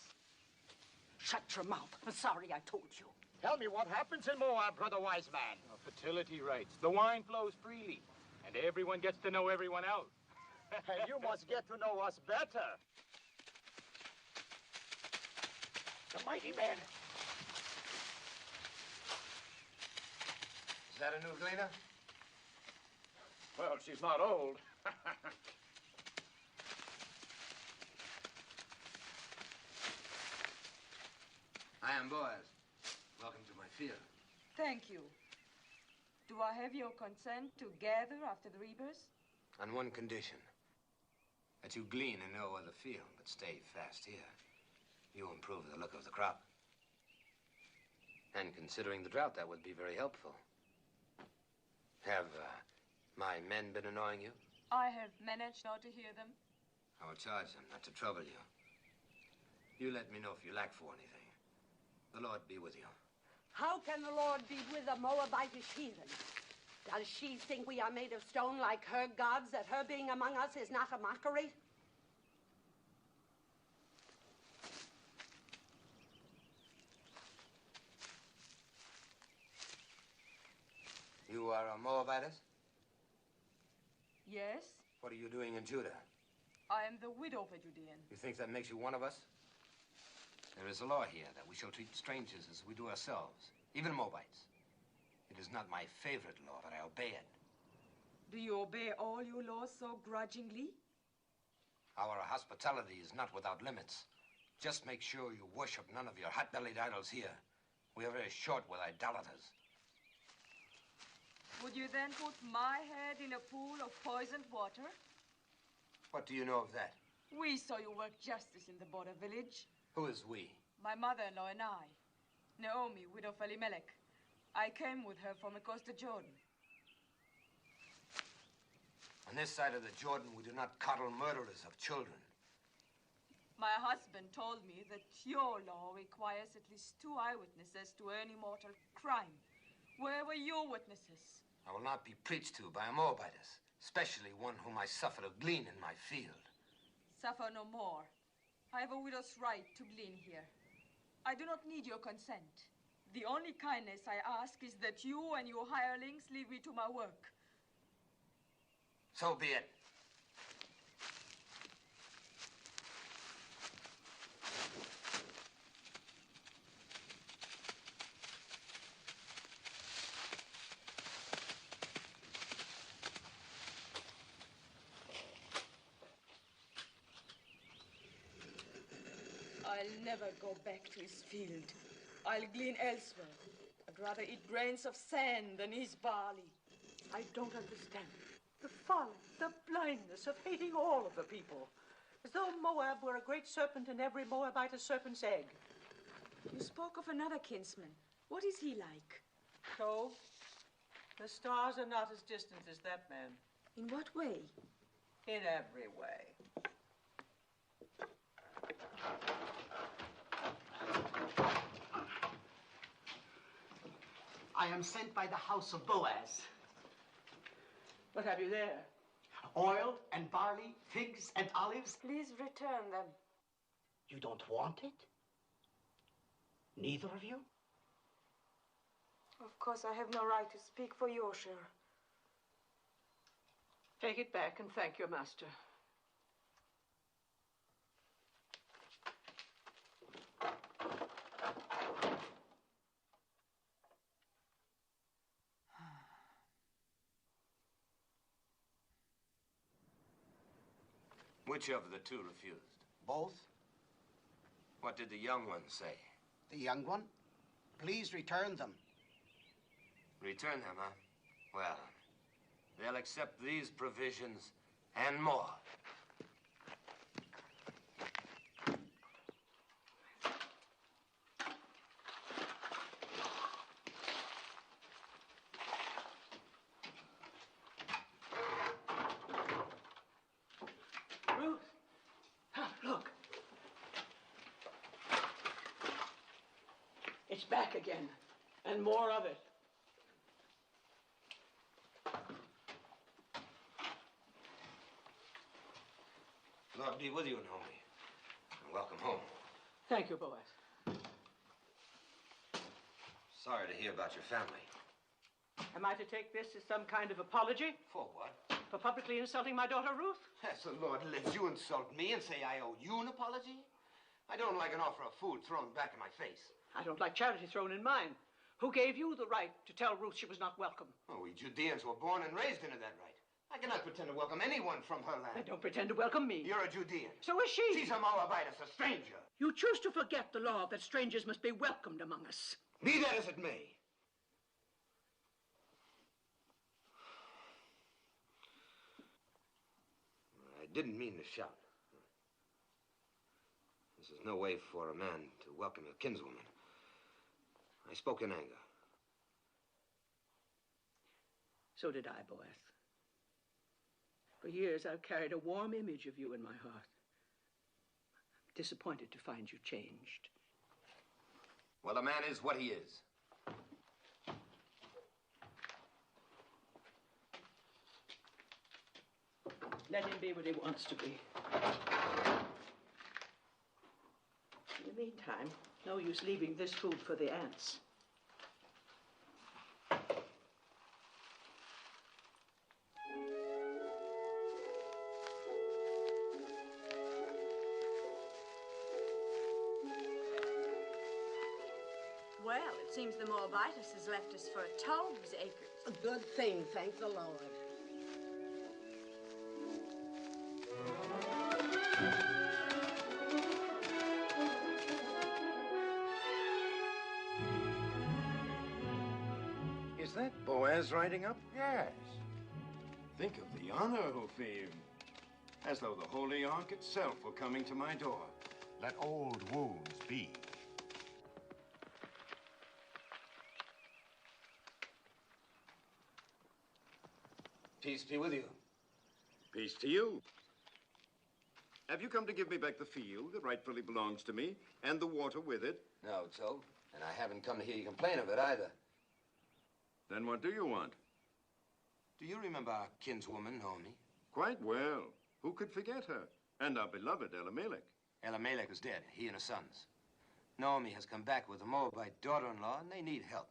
Shut your mouth. I'm sorry I told you. Tell me what happens in Moab, brother wise man. Fertility rights. The wine flows freely, and everyone gets to know everyone else. And you must get to know us better. The mighty man. Is that a new gleaner? Well, she's not old. I am Boaz. Welcome to my field. Thank you. Do I have your consent to gather after the reapers? On one condition. That you glean in no other field, but stay fast here. You improve the look of the crop. And considering the drought, that would be very helpful. Have my men been annoying you? I have managed not to hear them. I will charge them not to trouble you. You let me know if you lack for anything. The Lord be with you. How can the Lord be with a Moabitish heathen? Does she think we are made of stone like her gods, that her being among us is not a mockery? You are a Moabitess? Yes, What are you doing in Judah? I am the widow of a Judean. You think that makes you one of us? There is a law here that we shall treat strangers as we do ourselves, even Moabites. It is not my favorite law, but I obey it. Do you obey all your laws so grudgingly? Our hospitality is not without limits. Just make sure you worship none of your hot-bellied idols here. We are very short with idolaters. Would you then put my head in a pool of poisoned water? What do you know of that? We saw you work justice in the border village. Who is we? My mother-in-law and I. Naomi, widow of Elimelech. I came with her from across the Jordan. On this side of the Jordan, we do not coddle murderers of children. My husband told me that your law requires at least 2 eyewitnesses to any mortal crime. Where were your witnesses? I will not be preached to by a Moabitess, especially one whom I suffer to glean in my field. Suffer no more. I have a widow's right to glean here. I do not need your consent. The only kindness I ask is that you and your hirelings leave me to my work. So be it. I'll never go back to his field. I'll glean elsewhere. I'd rather eat grains of sand than his barley. I don't understand. The folly, the blindness of hating all of the people. As though Moab were a great serpent and every Moabite a serpent's egg. You spoke of another kinsman. What is he like? So, the stars are not as distant as that man. In what way? In every way. am sent by the house of Boaz. What have you there? Oil and barley, figs and olives. Please return them. You don't want it? Neither of you? Of course, I have no right to speak for your share. Take it back and thank your master. Which of the two refused? Both? What did the young one say? The young one? Please return them. Return them, huh? Well, they'll accept these provisions and more. Ruth! Look. It's back again, and more of it. Lord be with you, Naomi. And welcome home. Thank you, Boaz. Sorry to hear about your family. Am I to take this as some kind of apology? For what? For publicly insulting my daughter, Ruth? As the Lord lives, you insult me and say I owe you an apology? I don't like an offer of food thrown back in my face. I don't like charity thrown in mine. Who gave you the right to tell Ruth she was not welcome? Oh, we Judeans were born and raised into that right. I cannot pretend to welcome anyone from her land. Then don't pretend to welcome me. You're a Judean. So is she. She's a Moabitess, a stranger. You choose to forget the law that strangers must be welcomed among us. Be that as it may. I didn't mean to shout. This is no way for a man to welcome a kinswoman. I spoke in anger. So did I, Boaz. For years, I've carried a warm image of you in my heart. I'm disappointed to find you changed. Well, a man is what he is. Let him be what he wants to be. In the meantime, no use leaving this food for the ants. Well, it seems the Moabitess has left us for a tove's acres. A good thing, thank the Lord. Is that Boaz riding up? Yes. Think of the honor, Hophim. As though the Holy Ark itself were coming to my door. Let old wounds be. Peace be with you. Peace to you. Have you come to give me back the field that rightfully belongs to me, and the water with it? No, Joe. And I haven't come to hear you complain of it either. Then what do you want? Do you remember our kinswoman, Naomi? Quite well. Who could forget her? And our beloved Elimelech. Elimelech is dead, he and his sons. Naomi has come back with a Moabite daughter-in-law, and they need help.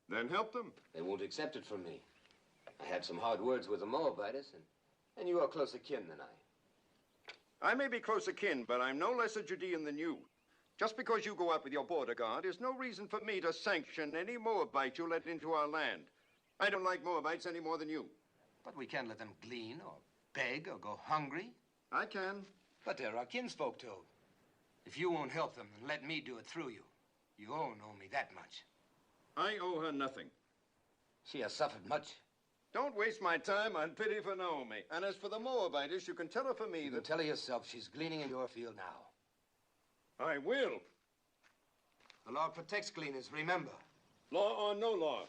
Then help them. They won't accept it from me. I had some hard words with the Moabitess, and you are closer kin than I. I may be close akin, but I'm no less a Judean than you. Just because you go out with your border guard is no reason for me to sanction any Moabite you let into our land. I don't like Moabites any more than you. But we can't let them glean or beg or go hungry. I can. But they're our kinsfolk, too. If you won't help them, then let me do it through you. You owe Naomi that much. I owe her nothing. She has suffered much. Don't waste my time on pity for Naomi. And as for the Moabitess, you can tell her for me You can tell her yourself she's gleaning in your field now. I will. The law protects gleaners, remember. Law or no law.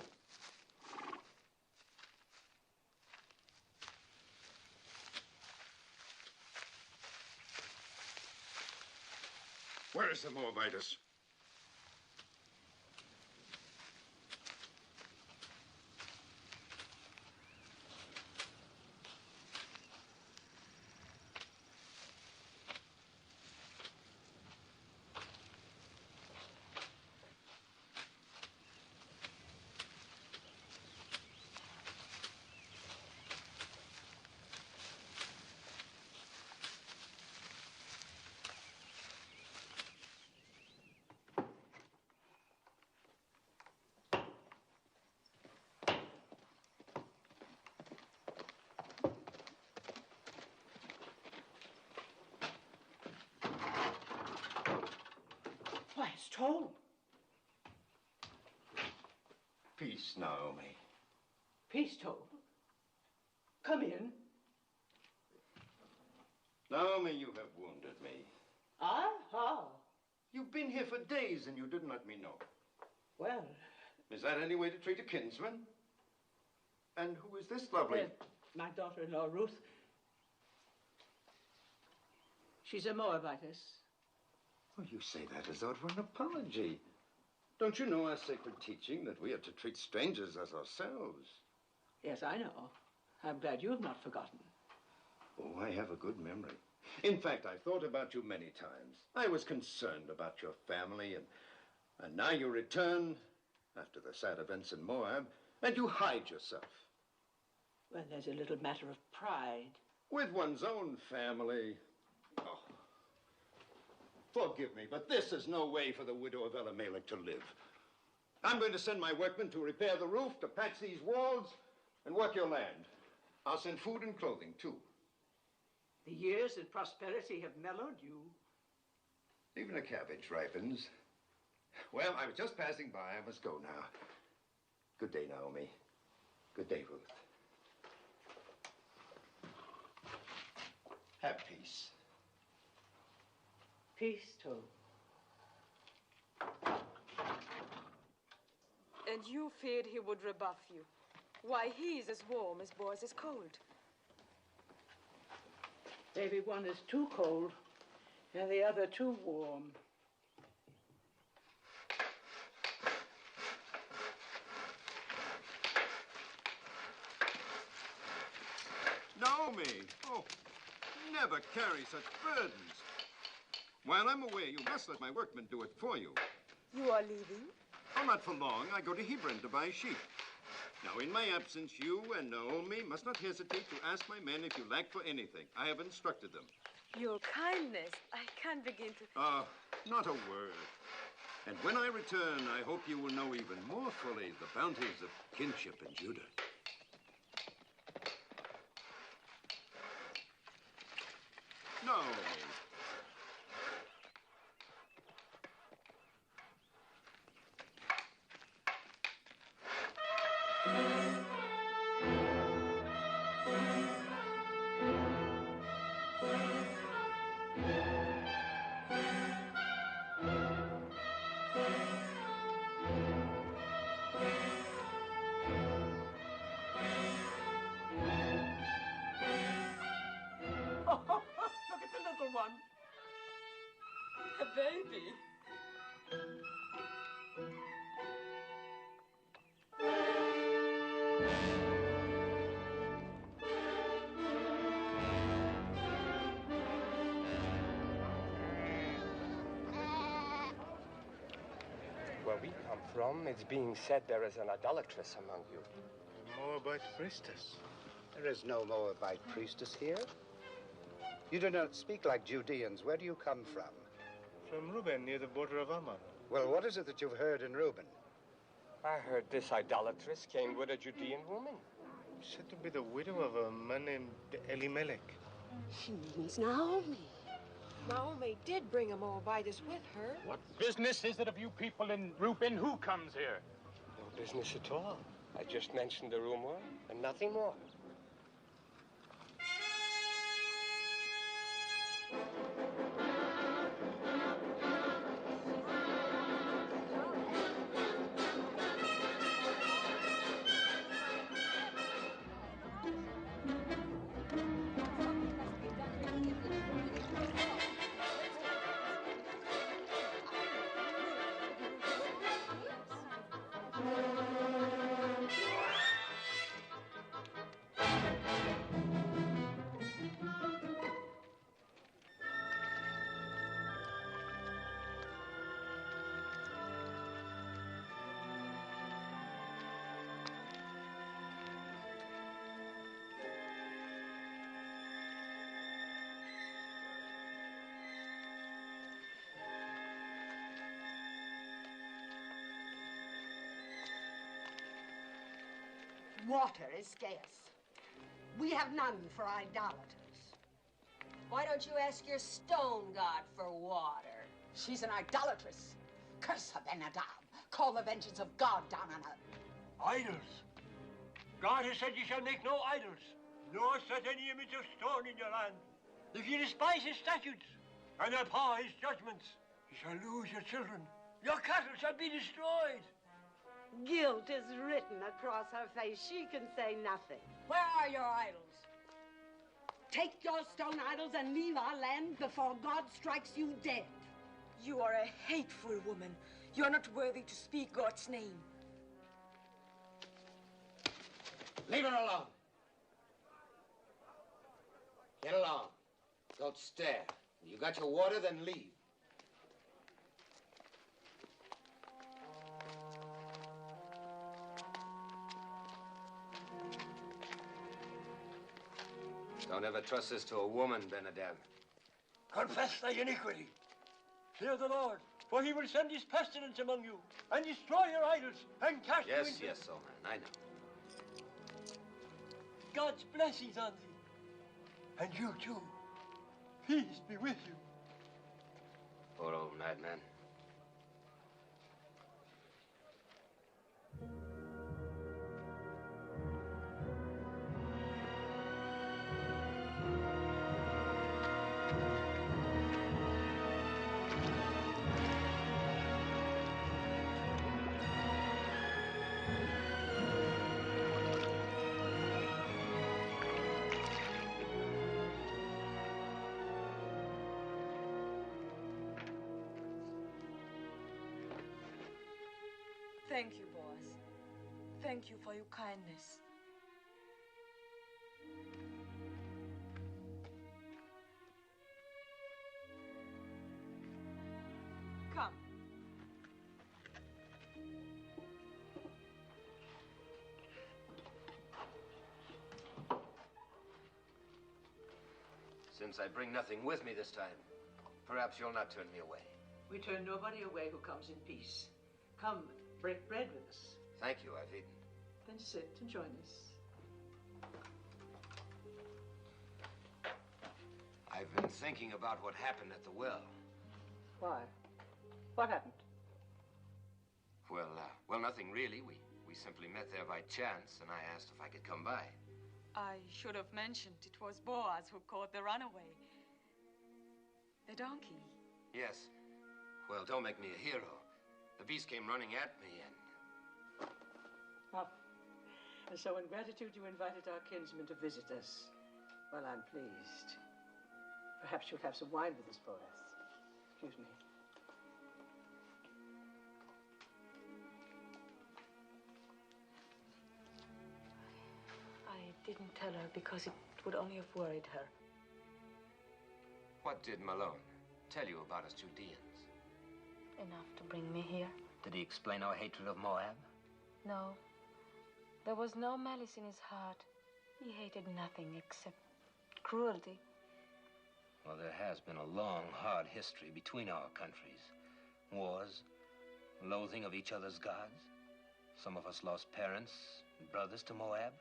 Where is the Moabitess? It's told. Peace, Naomi. Peace told. Come in. Naomi, you have wounded me. Ah, how? You've been here for days and you didn't let me know. Well... Is that any way to treat a kinsman? And who is this lovely... my daughter-in-law, Ruth. She's a Moabitess. Well, you say that as though it were an apology. Don't you know our sacred teaching that we are to treat strangers as ourselves? Yes, I know. I'm glad you have not forgotten. Oh, I have a good memory. In fact, I've thought about you many times. I was concerned about your family, and now you return after the sad events in Moab, and you hide yourself. Well, there's a little matter of pride. With one's own family. Oh. Forgive me, but this is no way for the widow of Elimelech to live. I'm going to send my workmen to repair the roof, to patch these walls, and work your land. I'll send food and clothing, too. The years and prosperity have mellowed you. Even a cabbage ripens. Well, I was just passing by. I must go now. Good day, Naomi. Good day, Ruth. Have peace. Peace, too. And you feared he would rebuff you. Why, he's as warm as boys is cold. Maybe one is too cold and the other too warm. Naomi! Oh, never carry such burdens. While I'm away, you must let my workmen do it for you. You are leaving? Oh, not for long. I go to Hebron to buy sheep. Now, in my absence, you and Naomi must not hesitate to ask my men if you lack for anything. I have instructed them. Your kindness. I can't begin to... Not a word. And when I return, I hope you will know even more fully the bounties of kinship in Judah. Naomi. Look at the little one. A baby. Where we come from, it's being said there is an idolatress among you. Moabite priestess. There is no Moabite priestess here. You do not speak like Judeans. Where do you come from? From Reuben, near the border of Ammon. Well, what is it that you've heard in Reuben? I heard this idolatress came with a Judean woman. Said to be the widow of a man named Elimelech. She means Naomi. Naomi did bring a Moabitess with her. What business is it of you people in Reuben? Who comes here? No business at all. I just mentioned the rumor and nothing more. Water is scarce. We have none for idolaters. Why don't you ask your stone god for water? She's an idolatress. Curse her, Ben-Adab. Call the vengeance of God down on her. Idols. God has said you shall make no idols, nor set any image of stone in your land. If you despise his statutes and abhor his judgments, you shall lose your children. Your cattle shall be destroyed. Guilt is written across her face. She can say nothing. Where are your idols? Take your stone idols and leave our land before God strikes you dead. You are a hateful woman. You are not worthy to speak God's name. Leave her alone. Get along. Don't stare. You got your water, then leave. Don't ever trust this to a woman, Ben-Adab. Confess thy iniquity. Fear the Lord, for he will send his pestilence among you and destroy your idols and cast you into... Yes, old man, I know. God's blessings on thee. And you too. Peace be with you. Poor old madman. Thank you, Boaz. Thank you for your kindness. Come. Since I bring nothing with me this time, perhaps you'll not turn me away. We turn nobody away who comes in peace. Come, break bread with us. Thank you, I've eaten. Then sit and join us. I've been thinking about what happened at the well. Why? What happened? Well, nothing really. We simply met there by chance, and I asked if I could come by. I should have mentioned it was Boaz who caught the runaway. The donkey. Yes. Well, don't make me a hero. The beast came running at me and... Oh. And so in gratitude you invited our kinsman to visit us. Well, I'm pleased. Perhaps you'll have some wine with us, Boaz. Excuse me. I didn't tell her because it would only have worried her. What did Malone tell you about us Judeans? Enough to bring me here. Did he explain our hatred of Moab? No. There was no malice in his heart. He hated nothing except cruelty. Well, there has been a long, hard history between our countries. Wars, loathing of each other's gods. Some of us lost parents and brothers to Moab.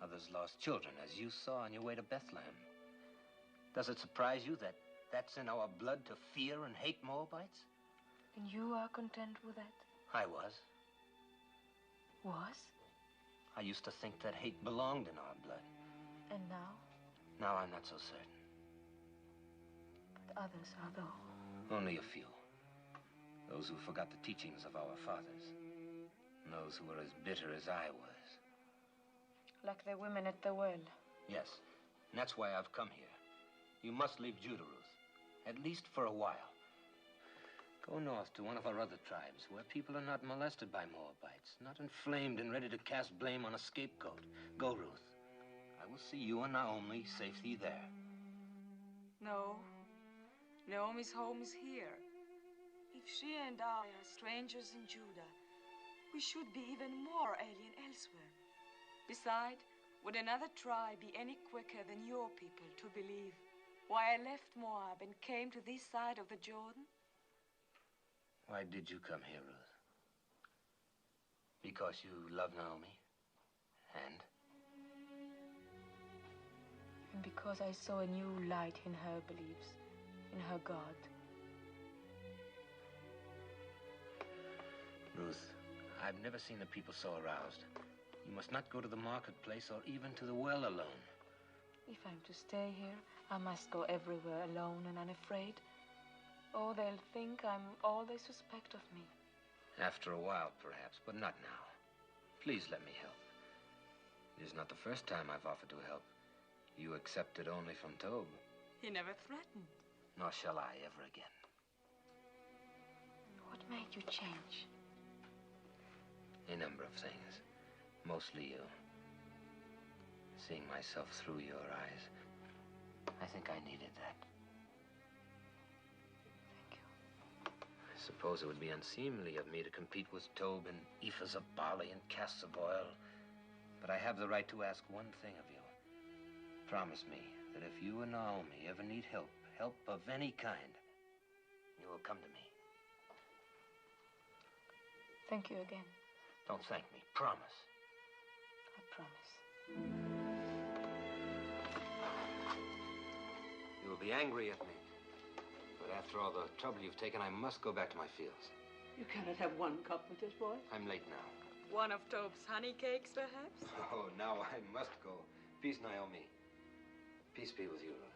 Others lost children, as you saw on your way to Bethlehem. Does it surprise you that that's in our blood to fear and hate Moabites? And you are content with that? I was. Was? I used to think that hate belonged in our blood. And now? Now I'm not so certain. But others are, though. Only a few. Those who forgot the teachings of our fathers. And those who were as bitter as I was. Like the women at the well. Yes, and that's why I've come here. You must leave Judah, Ruth. At least for a while. Go north to one of our other tribes, where people are not molested by Moabites, not inflamed and ready to cast blame on a scapegoat. Go, Ruth. I will see you and Naomi safely there. No. Naomi's home is here. If she and I are strangers in Judah, we should be even more alien elsewhere. Besides, would another tribe be any quicker than your people to believe why I left Moab and came to this side of the Jordan? Why did you come here, Ruth? Because you love Naomi? And? And because I saw a new light in her beliefs, in her God. Ruth, I've never seen the people so aroused. You must not go to the marketplace or even to the well alone. If I'm to stay here, I must go everywhere alone and unafraid. Oh, they'll think I'm all they suspect of me. After a while, perhaps, but not now. Please let me help. It is not the first time I've offered to help. You accepted only from Tob. He never threatened. Nor shall I ever again. What made you change? A number of things. Mostly you. Seeing myself through your eyes. I think I needed that. I suppose it would be unseemly of me to compete with Tob in ephahs of barley and casks of oil. But I have the right to ask one thing of you. Promise me that if you and Naomi ever need help of any kind, you will come to me. Thank you again. Don't thank me. Promise. I promise. You will be angry at me. But after all the trouble you've taken, I must go back to my fields. You cannot have one cup with this boy. I'm late now. One of Tob's honey cakes, perhaps? Oh, now I must go. Peace, Naomi. Peace be with you, Ruth.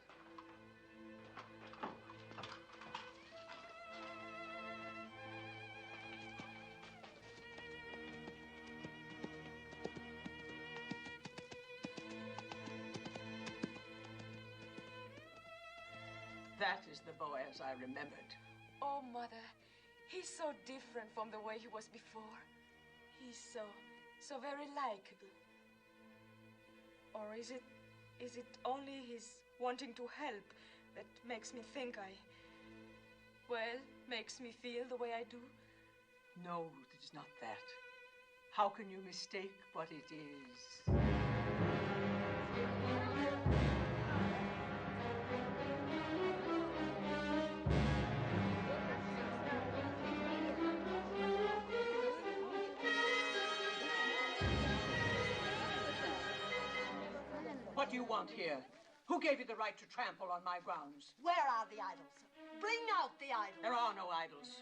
That is the Boaz I remembered. Oh, Mother, he's so different from the way he was before. He's so very likable. Or is it only his wanting to help that makes me think makes me feel the way I do? No, Ruth, it is not that. How can you mistake what it is? What do you want here? Who gave you the right to trample on my grounds? Where are the idols? Bring out the idols. There are no idols.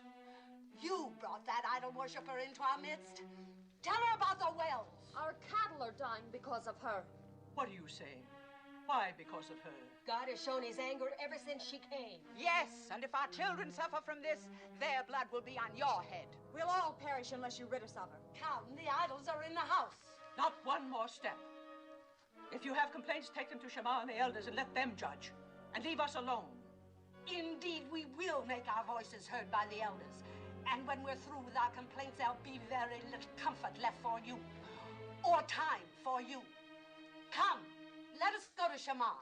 You brought that idol worshiper into our midst. Tell her about the wells. Our cattle are dying because of her. What are you saying? Why because of her? God has shown his anger ever since she came. Yes, and if our children suffer from this, their blood will be on your head. We'll all perish unless you rid us of her. Come, the idols are in the house. Not one more step. If you have complaints, take them to Shammah and the elders and let them judge. And leave us alone. Indeed, we will make our voices heard by the elders. And when we're through with our complaints, there'll be very little comfort left for you. Or time for you. Come, let us go to Shammah.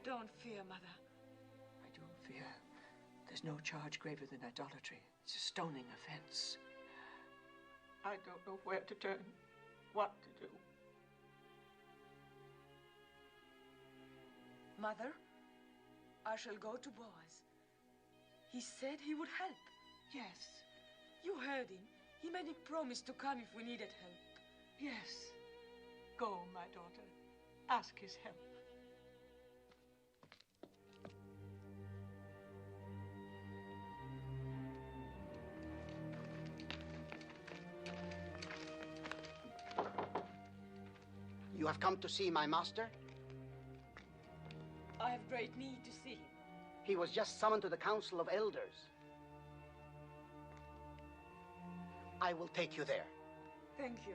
Don't fear, Mother. I don't fear. There's no charge graver than idolatry. It's a stoning offense. I don't know where to turn, what to do. Mother, I shall go to Boaz. He said he would help. Yes. You heard him. He made me promise to come if we needed help. Yes. Go, my daughter. Ask his help. You have come to see my master? I have great need to see him. He was just summoned to the Council of Elders. I will take you there. Thank you.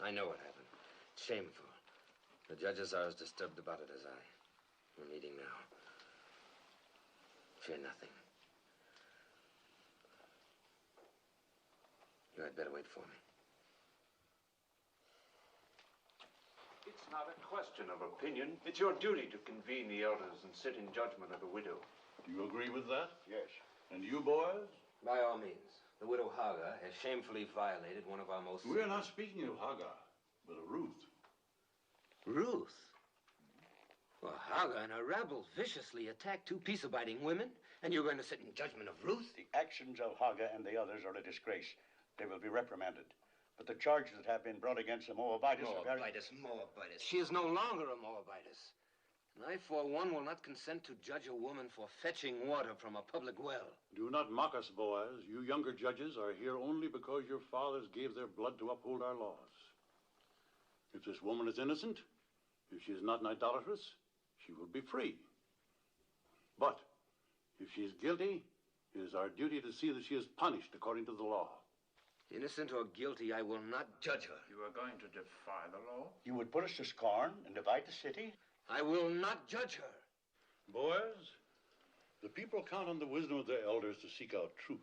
I know what happened. It's shameful. The judges are as disturbed about it as I. We're meeting now. Fear nothing. You had better wait for me. It's not a question of opinion. It's your duty to convene the elders and sit in judgment of the widow. Do you agree with that? Yes. And you, boys? By all means. The widow Hagar has shamefully violated one of our most... We're not speaking of Hagar, but of Ruth. Ruth? Well, Hagar and her rabble viciously attacked two peace-abiding women, and you're going to sit in judgment of Ruth? The actions of Hagar and the others are a disgrace. They will be reprimanded. But the charges that have been brought against the Moabitess are very... Moabitess. She is no longer a Moabitess. And I, for one, will not consent to judge a woman for fetching water from a public well. Do not mock us, Boaz. You younger judges are here only because your fathers gave their blood to uphold our laws. If this woman is innocent, if she is not an idolatress, she will be free. But if she is guilty, it is our duty to see that she is punished according to the law. Innocent or guilty, I will not judge her. You are going to defy the law? You would put us to scorn and divide the city? I will not judge her. Boaz, the people count on the wisdom of their elders to seek out truth.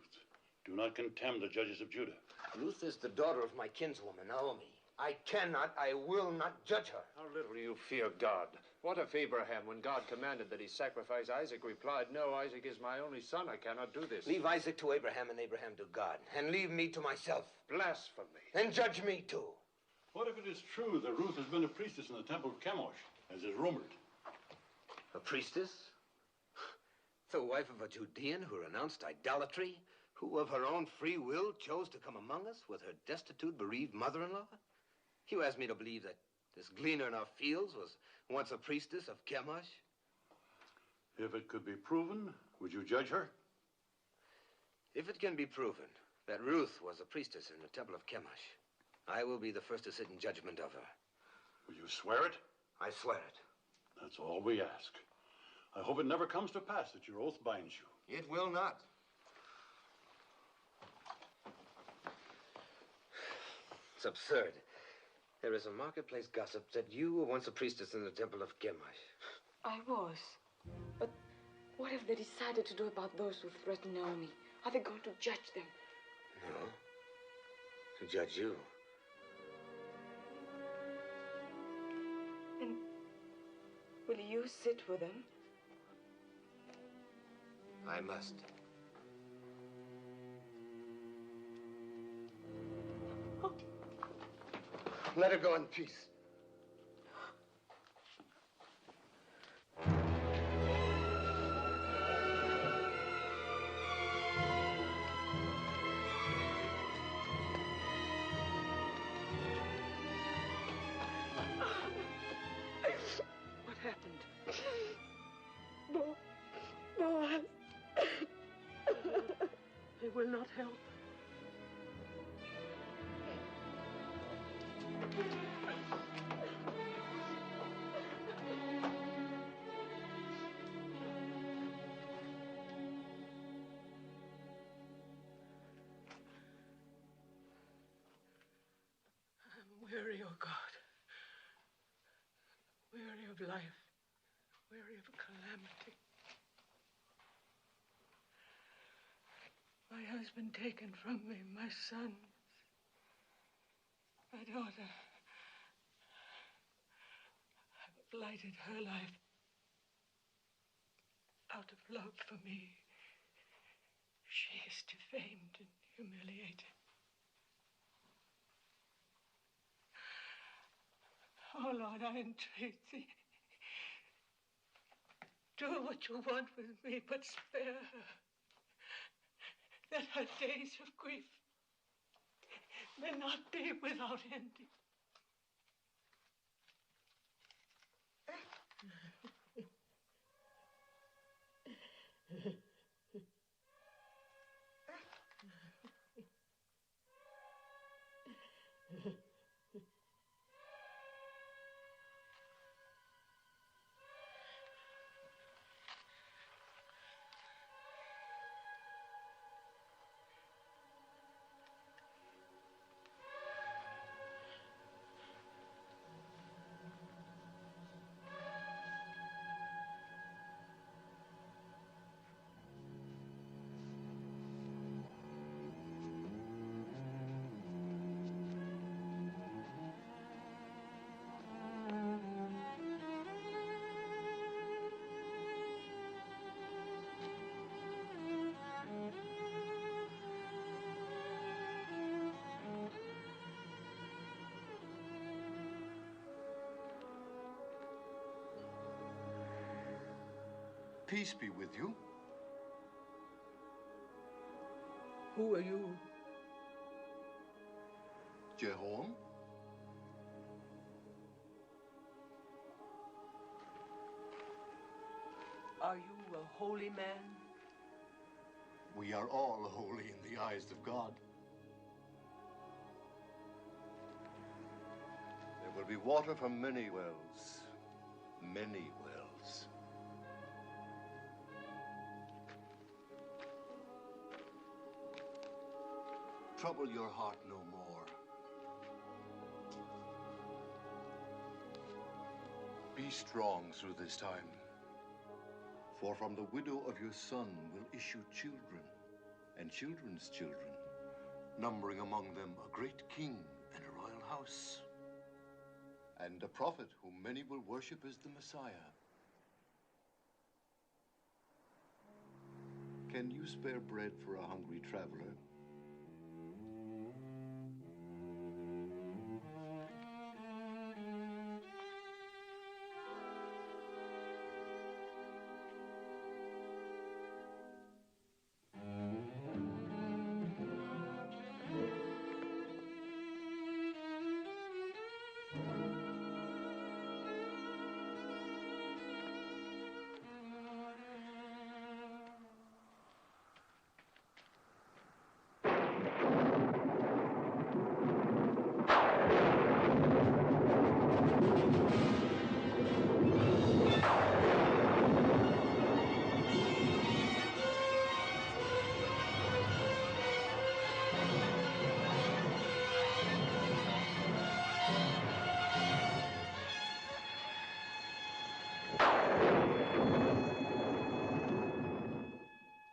Do not contemn the judges of Judah. Ruth is the daughter of my kinswoman, Naomi. I will not judge her. How little you fear God. What if Abraham, when God commanded that he sacrifice Isaac, replied, "No, Isaac is my only son. I cannot do this." Leave Isaac to Abraham and Abraham to God, and leave me to myself. Blasphemy. And judge me too. What if it is true that Ruth has been a priestess in the temple of Chemosh, as is rumored? A priestess? The wife of a Judean who renounced idolatry? Who of her own free will chose to come among us with her destitute, bereaved mother-in-law? You asked me to believe that this gleaner in our fields was once a priestess of Chemosh? If it could be proven, would you judge her? If it can be proven that Ruth was a priestess in the temple of Chemosh, I will be the first to sit in judgment of her. Will you swear it? I swear it. That's all we ask. I hope it never comes to pass that your oath binds you. It will not. It's absurd. There is a marketplace gossip that you were once a priestess in the temple of Chemosh. I was. But what have they decided to do about those who threaten Naomi? Are they going to judge them? No. To judge you. And will you sit with them? I must. Let her go in peace. What happened? Boaz. It will not help. I'm weary, oh God. Weary of life. Weary of calamity. My husband taken from me, my son, my daughter. I've blighted her life out of love for me. She is defamed and humiliated. Oh, Lord, I entreat thee. Do what you want with me, but spare her. That her days of grief may not be without ending. Peace be with you. Who are you? Jehoram? Are you a holy man? We are all holy in the eyes of God. There will be water from many wells. Many wells. Trouble your heart no more. Be strong through this time. For from the widow of your son will issue children, and children's children, numbering among them a great king and a royal house, and a prophet whom many will worship as the Messiah. Can you spare bread for a hungry traveler?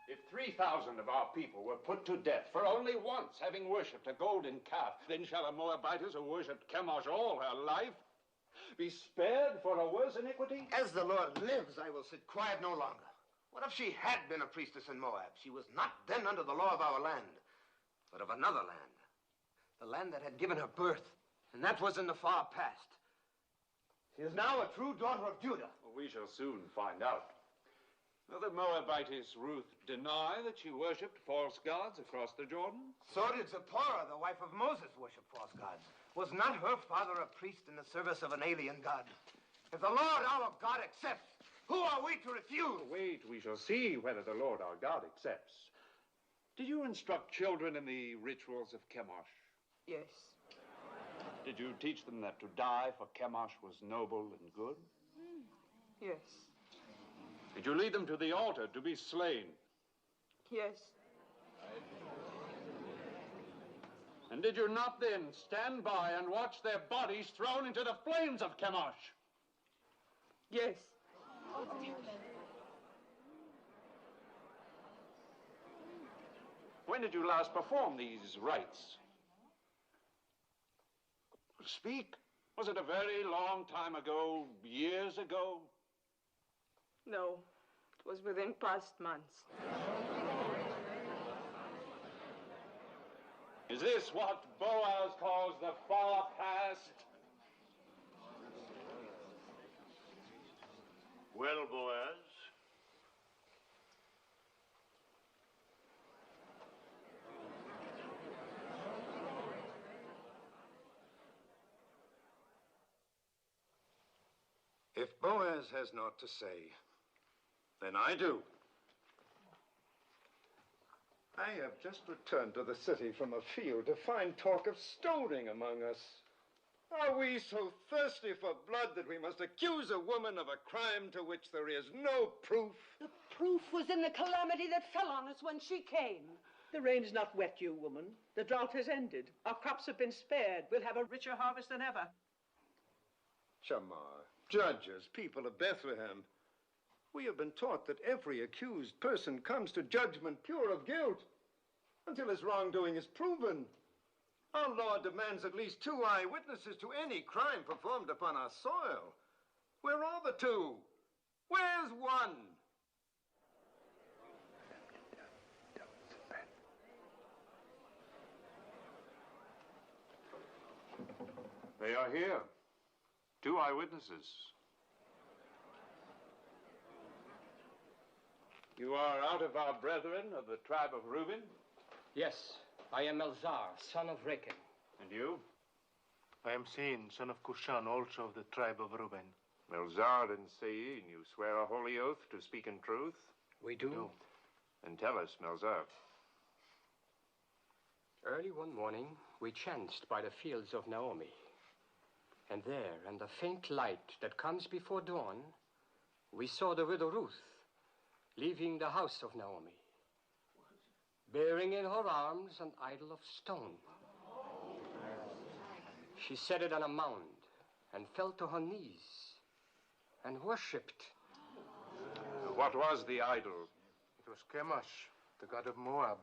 If 3,000 of our people were put to death for only once having worshipped a golden calf, then shall a Moabitess who worshipped Chemosh all her life be spared for a worse iniquity? As the Lord lives, I will sit quiet no longer. What if she had been a priestess in Moab? She was not then under the law of our land, but of another land. The land that had given her birth, and that was in the far past. She is now a true daughter of Judah. Well, we shall soon find out. Will the Moabitess Ruth deny that she worshipped false gods across the Jordan? So did Zipporah, the wife of Moses, worship false gods. Was not her father a priest in the service of an alien god? If the Lord our God accepts, who are we to refuse? Wait, we shall see whether the Lord our God accepts. Did you instruct children in the rituals of Chemosh? Yes. Did you teach them that to die for Chemosh was noble and good? Yes. Did you lead them to the altar to be slain? Yes. And did you not then stand by and watch their bodies thrown into the flames of Chemosh? Yes. When did you last perform these rites? Speak. Was it a very long time ago, years ago? No, it was within past months. Is this what Boaz calls the far past? Well, Boaz, if Boaz has naught to say, then I do. I have just returned to the city from a field to find talk of stoning among us. Are we so thirsty for blood that we must accuse a woman of a crime to which there is no proof? The proof was in the calamity that fell on us when she came. The rain's not wet, you woman. The drought has ended. Our crops have been spared. We'll have a richer harvest than ever. Shamar, judges, people of Bethlehem, we have been taught that every accused person comes to judgment pure of guilt until his wrongdoing is proven. Our law demands at least 2 eyewitnesses to any crime performed upon our soil. Where are the 2? Where's 1? They are here. 2 eyewitnesses. You are out of our brethren of the tribe of Reuben? Yes, I am Elzar, son of Rechel. And you? I am Sein, son of Kushan, also of the tribe of Reuben. Elzar and Sein, you swear a holy oath to speak in truth? We do. And tell us, Melzar. Early one morning, we chanced by the fields of Naomi. And there, in the faint light that comes before dawn, we saw the widow Ruth leaving the house of Naomi, bearing in her arms an idol of stone. She set it on a mound and fell to her knees and worshipped. What was the idol? It was Chemosh, the god of Moab.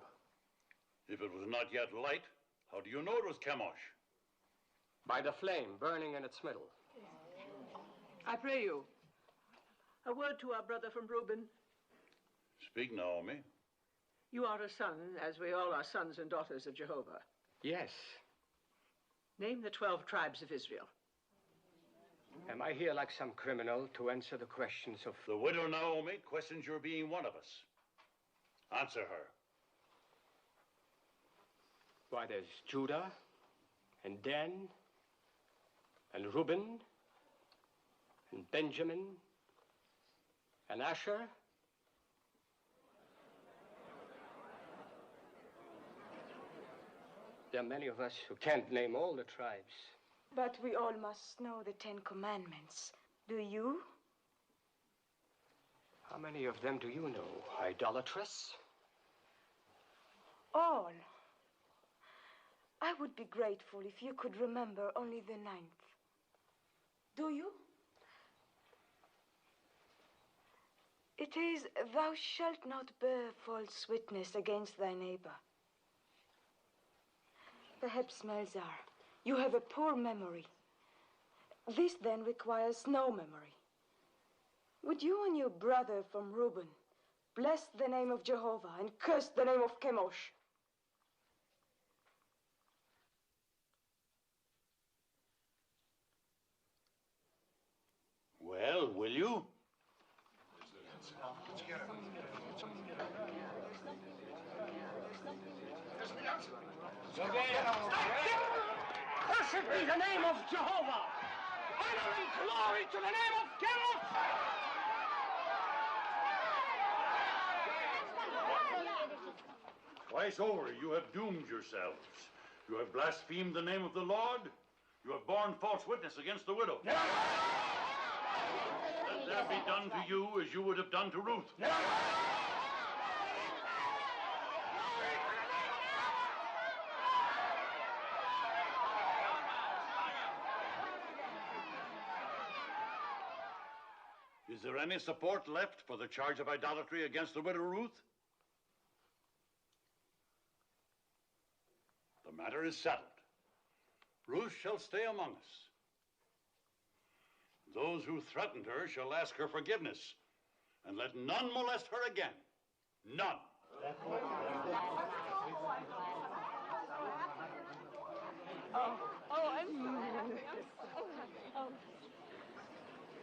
If it was not yet light, how do you know it was Chemosh? By the flame burning in its middle. I pray you, a word to our brother from Reuben. Speak, Naomi. You are a son, as we all are sons and daughters of Jehovah. Yes. Name the 12 tribes of Israel. Am I here like some criminal to answer the questions of... The widow Naomi questions your being one of us. Answer her. Why, there's Judah, and Dan, and Reuben, and Benjamin, and Asher. There are many of us who can't name all the tribes. But we all must know the 10 Commandments. Do you? How many of them do you know, idolatress? All. I would be grateful if you could remember only the 9th. Do you? It is, thou shalt not bear false witness against thy neighbor. Perhaps, Melzar, you have a poor memory. This then requires no memory. Would you and your brother from Reuben bless the name of Jehovah and curse the name of Chemosh? Well, will you? Cursed be the name of Jehovah! Honor and glory to the name of Chemosh! Twice over, you have doomed yourselves. You have blasphemed the name of the Lord. You have borne false witness against the widow. Let that be done to you as you would have done to Ruth. Is there any support left for the charge of idolatry against the widow Ruth? The matter is settled. Ruth shall stay among us. Those who threatened her shall ask her forgiveness, and let none molest her again. None.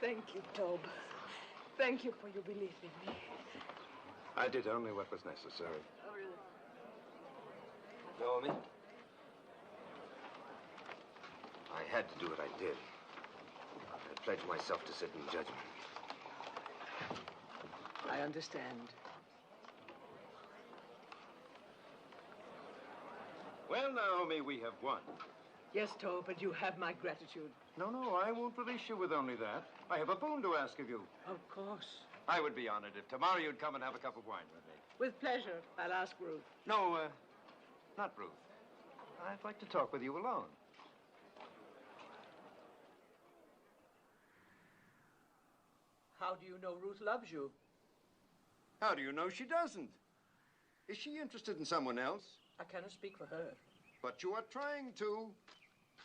Thank you, Tob. Thank you for your belief in me. I did only what was necessary. Naomi? I had to do what I did. I pledged myself to sit in judgment. I understand. Well, Naomi, we have won. Yes, Tob, but you have my gratitude. No, I won't release you with only that. I have a boon to ask of you. Of course. I would be honored if tomorrow you'd come and have a cup of wine with me. With pleasure. I'll ask Ruth. No, not Ruth. I'd like to talk with you alone. How do you know Ruth loves you? How do you know she doesn't? Is she interested in someone else? I cannot speak for her. But you are trying to.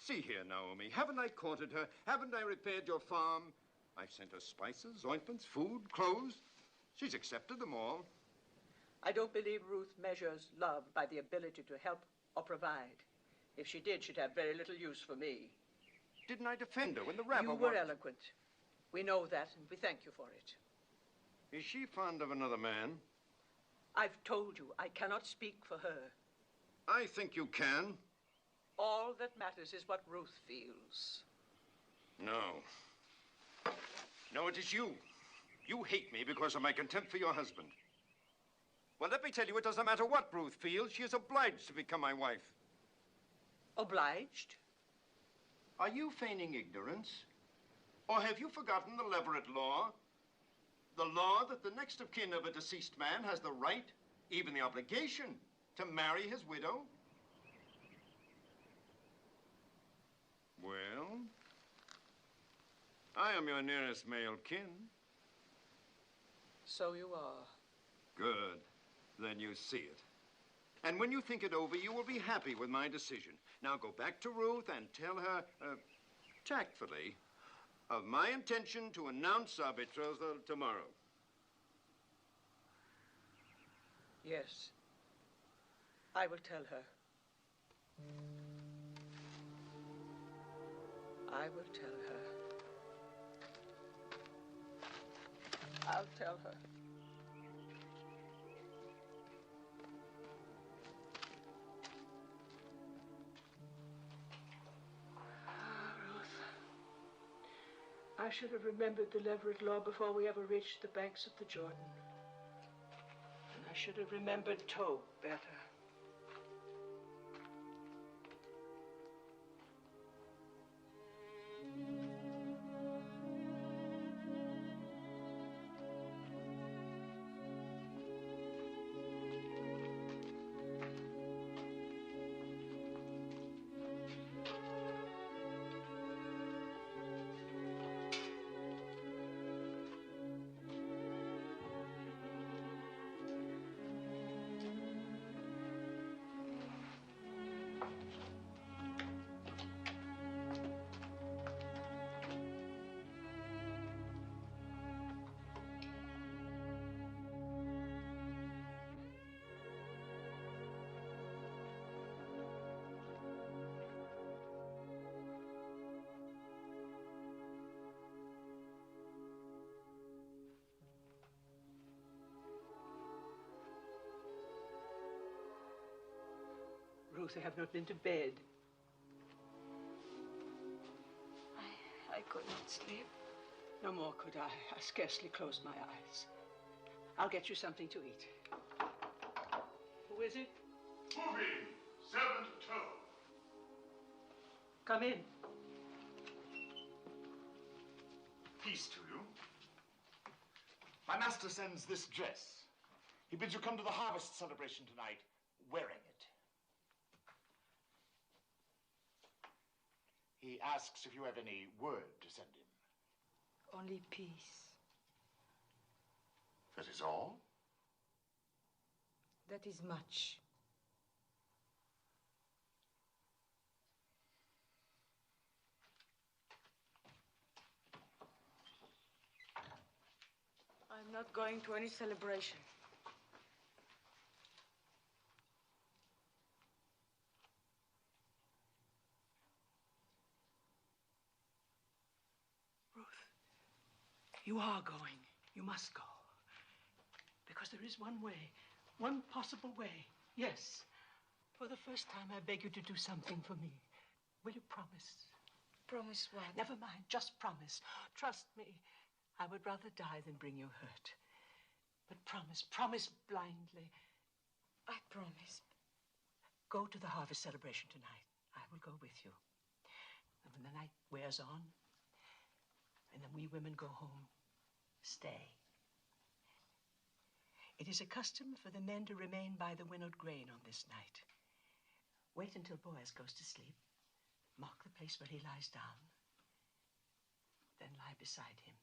See here, Naomi. Haven't I courted her? Haven't I repaired your farm? I've sent her spices, ointments, food, clothes. She's accepted them all. I don't believe Ruth measures love by the ability to help or provide. If she did, she'd have very little use for me. Didn't I defend her when the rabble... You were eloquent. We know that, and we thank you for it. Is she fond of another man? I've told you I cannot speak for her. I think you can. All that matters is what Ruth feels. No. No, it is you. You hate me because of my contempt for your husband. Well, let me tell you, it doesn't matter what Ruth feels. She is obliged to become my wife. Obliged? Are you feigning ignorance? Or have you forgotten the Leverett law? The law that the next of kin of a deceased man has the right, even the obligation, to marry his widow? Well, I am your nearest male kin. So you are. Good. Then you see it. And when you think it over, you will be happy with my decision. Now go back to Ruth and tell her, tactfully, of my intention to announce our betrothal tomorrow. Yes. I will tell her. I will tell her. I'll tell her. I should have remembered the Leverett law before we ever reached the banks of the Jordan. And I should have remembered Tob better. Ruth, I have not been to bed. I could not sleep. No more could I. I scarcely closed my eyes. I'll get you something to eat. Who is it? Moving. 7 to 12. Come in. Peace to you. My master sends this dress. He bids you come to the harvest celebration tonight wearing it. He asks if you have any word to send him. Only peace. That is all? That is much. I'm not going to any celebration. You are going. You must go. Because there is one way, one possible way. Yes. For the first time, I beg you to do something for me. Will you promise? Promise what? Never mind. Just promise. Trust me. I would rather die than bring you hurt. But promise. Promise blindly. I promise. Go to the harvest celebration tonight. I will go with you. And when the night wears on, and then we women go home, stay. It is a custom for the men to remain by the winnowed grain on this night. Wait until Boaz goes to sleep. Mark the place where he lies down. Then lie beside him.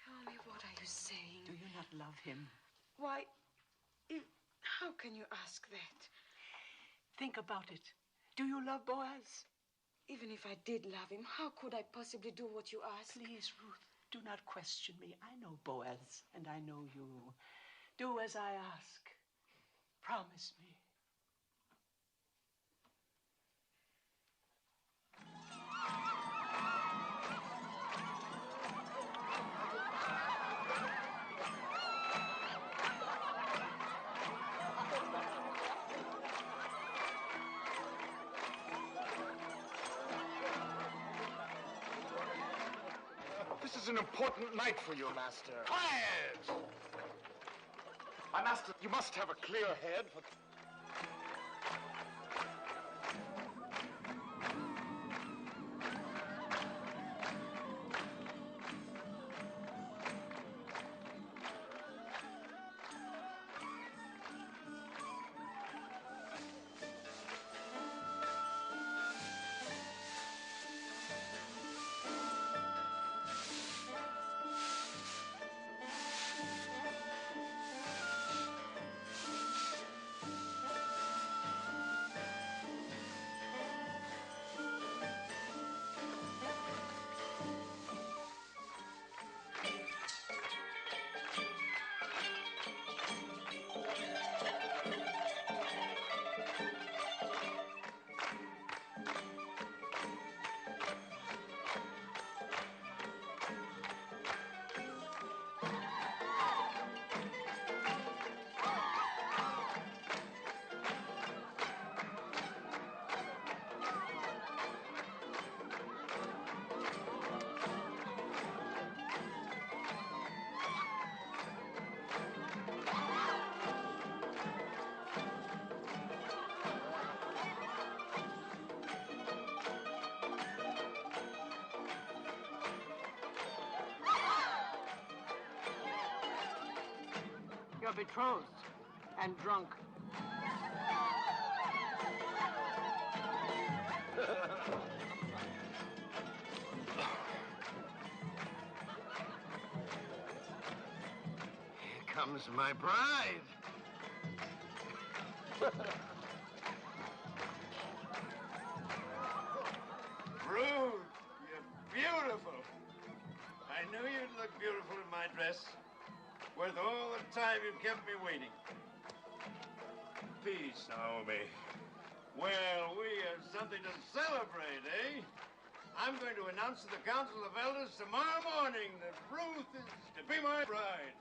Naomi, what are you saying? Do you not love him? Why, how can you ask that? Think about it. Do you love Boaz? Even if I did love him, how could I possibly do what you ask? Please, Ruth, do not question me. I know Boaz, and I know you. Do as I ask. Promise me. is an important night for you, Master. Quiet! My master, you must have a clear head. You're betrothed and drunk. Here comes my bride. Ruth, you're beautiful. I knew you'd look beautiful in my dress. Worth all the time you've kept me waiting. Peace, Naomi. Well, we have something to celebrate, eh? I'm going to announce to the Council of Elders tomorrow morning that Ruth is to be my bride.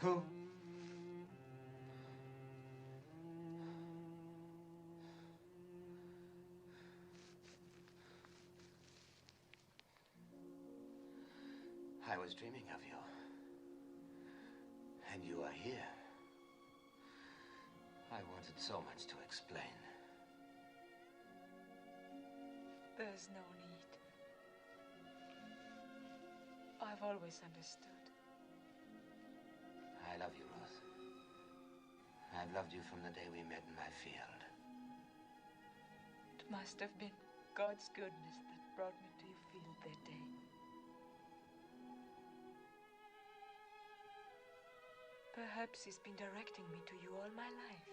Who? I was dreaming of you. And you are here. I wanted so much to explain. There's no need. I've always understood. I love you, Ruth. I've loved you from the day we met in my field. It must have been God's goodness that brought me to your field that day. Perhaps he's been directing me to you all my life.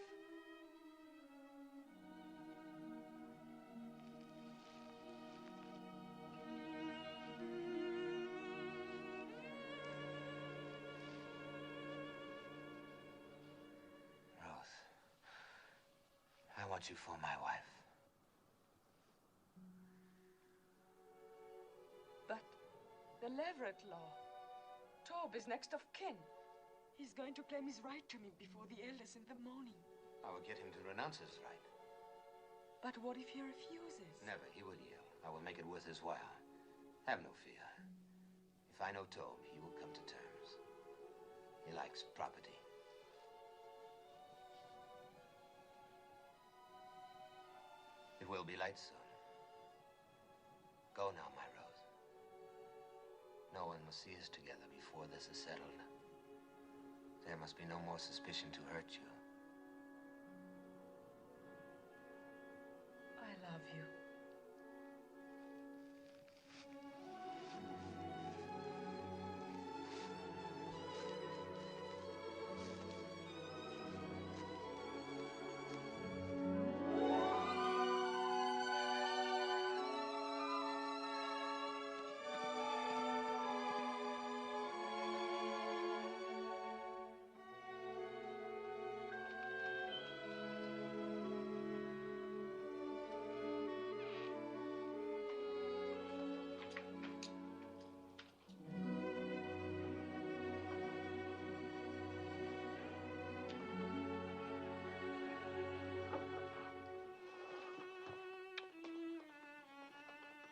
Ruth, I want you for my wife. But the Leverett law. Tob is next of kin. He's going to claim his right to me before the elders in the morning. I will get him to renounce his right. But what if he refuses? Never. He will yield. I will make it worth his while. Have no fear. If I know Tob, he will come to terms. He likes property. It will be light soon. Go now, my Rose. No one must see us together before this is settled. There must be no more suspicion to hurt you. I love you.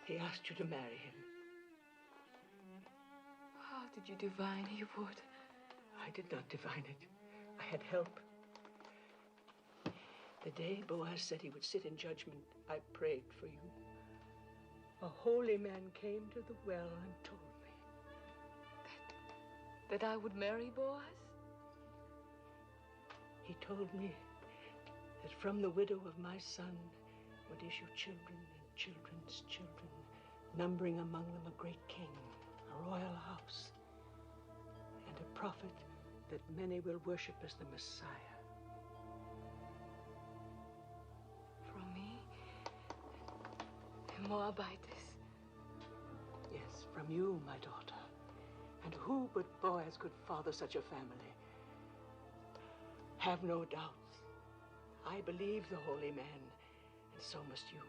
He asked you to marry him. How did you divine he would? I did not divine it. I had help. The day Boaz said he would sit in judgment, I prayed for you. A holy man came to the well and told me. That I would marry Boaz? He told me that from the widow of my son would issue children and children's children, numbering among them a great king, a royal house, and a prophet that many will worship as the Messiah. From me? A Moabitess? Yes, from you, my daughter. And who but Boaz could father such a family? Have no doubts. I believe the holy man, and so must you.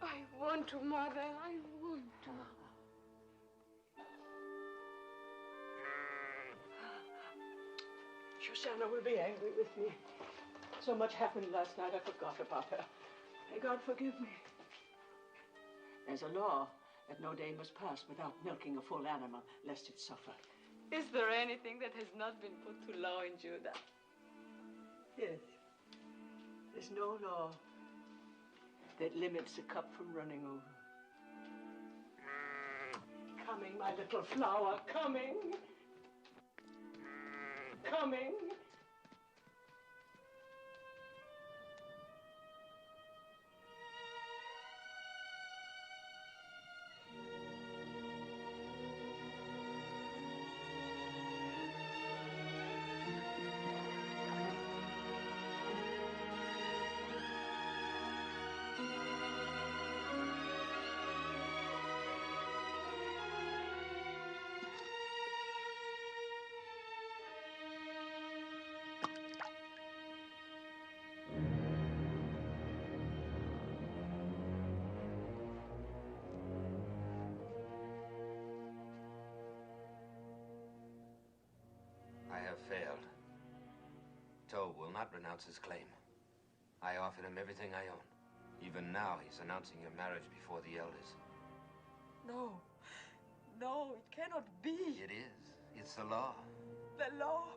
I want to, Mother. I want to. Shoshana will be angry with me. So much happened last night, I forgot about her. May God forgive me. There's a law that no day must pass without milking a full animal, lest it suffer. Is there anything that has not been put to law in Judah? Yes. There's no law that limits a cup from running over. Coming, my little flower, coming. Coming. I have failed. Tob will not renounce his claim. I offered him everything I own. Even now, he's announcing your marriage before the elders. No. No, it cannot be. It is. It's the law. The law?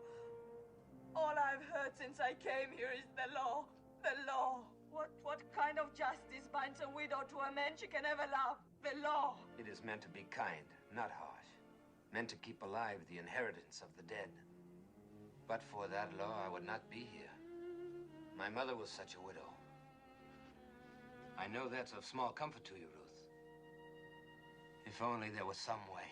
All I've heard since I came here is the law. The law. What kind of justice binds a widow to a man she can never love? The law. It is meant to be kind, not harsh. Meant to keep alive the inheritance of the dead. But for that law, I would not be here. My mother was such a widow. I know that's of small comfort to you, Ruth. If only there was some way.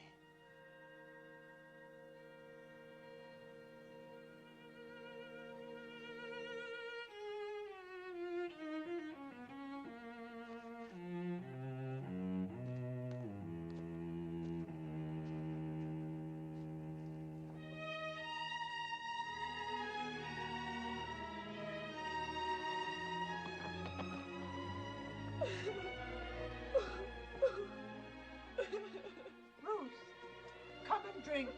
Ruth, come and drink.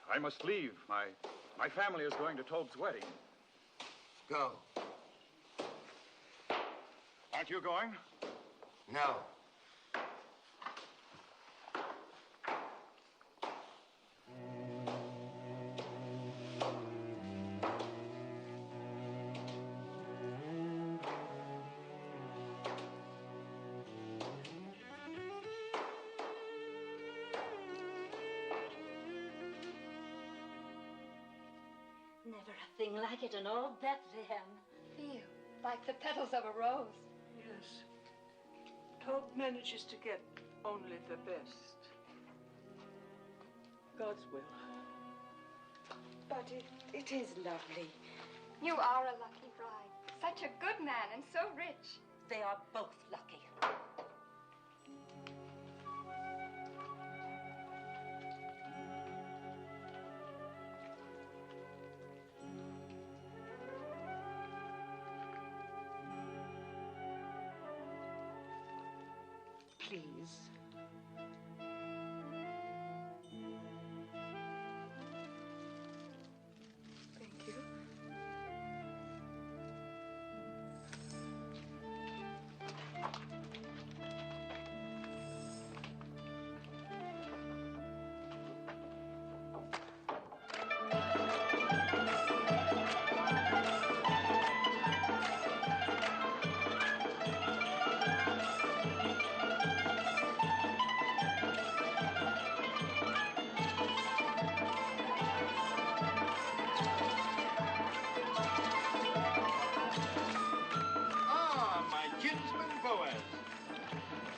I must leave. My family is going to Tob's wedding. Go. Aren't you going? No. Never a thing like it in all Bethlehem. Feel like the petals of a rose. Yes. Tob manages to get only the best. God's will. But it is lovely. You are a lucky bride. Such a good man and so rich. They are both lucky. Please. Thank you.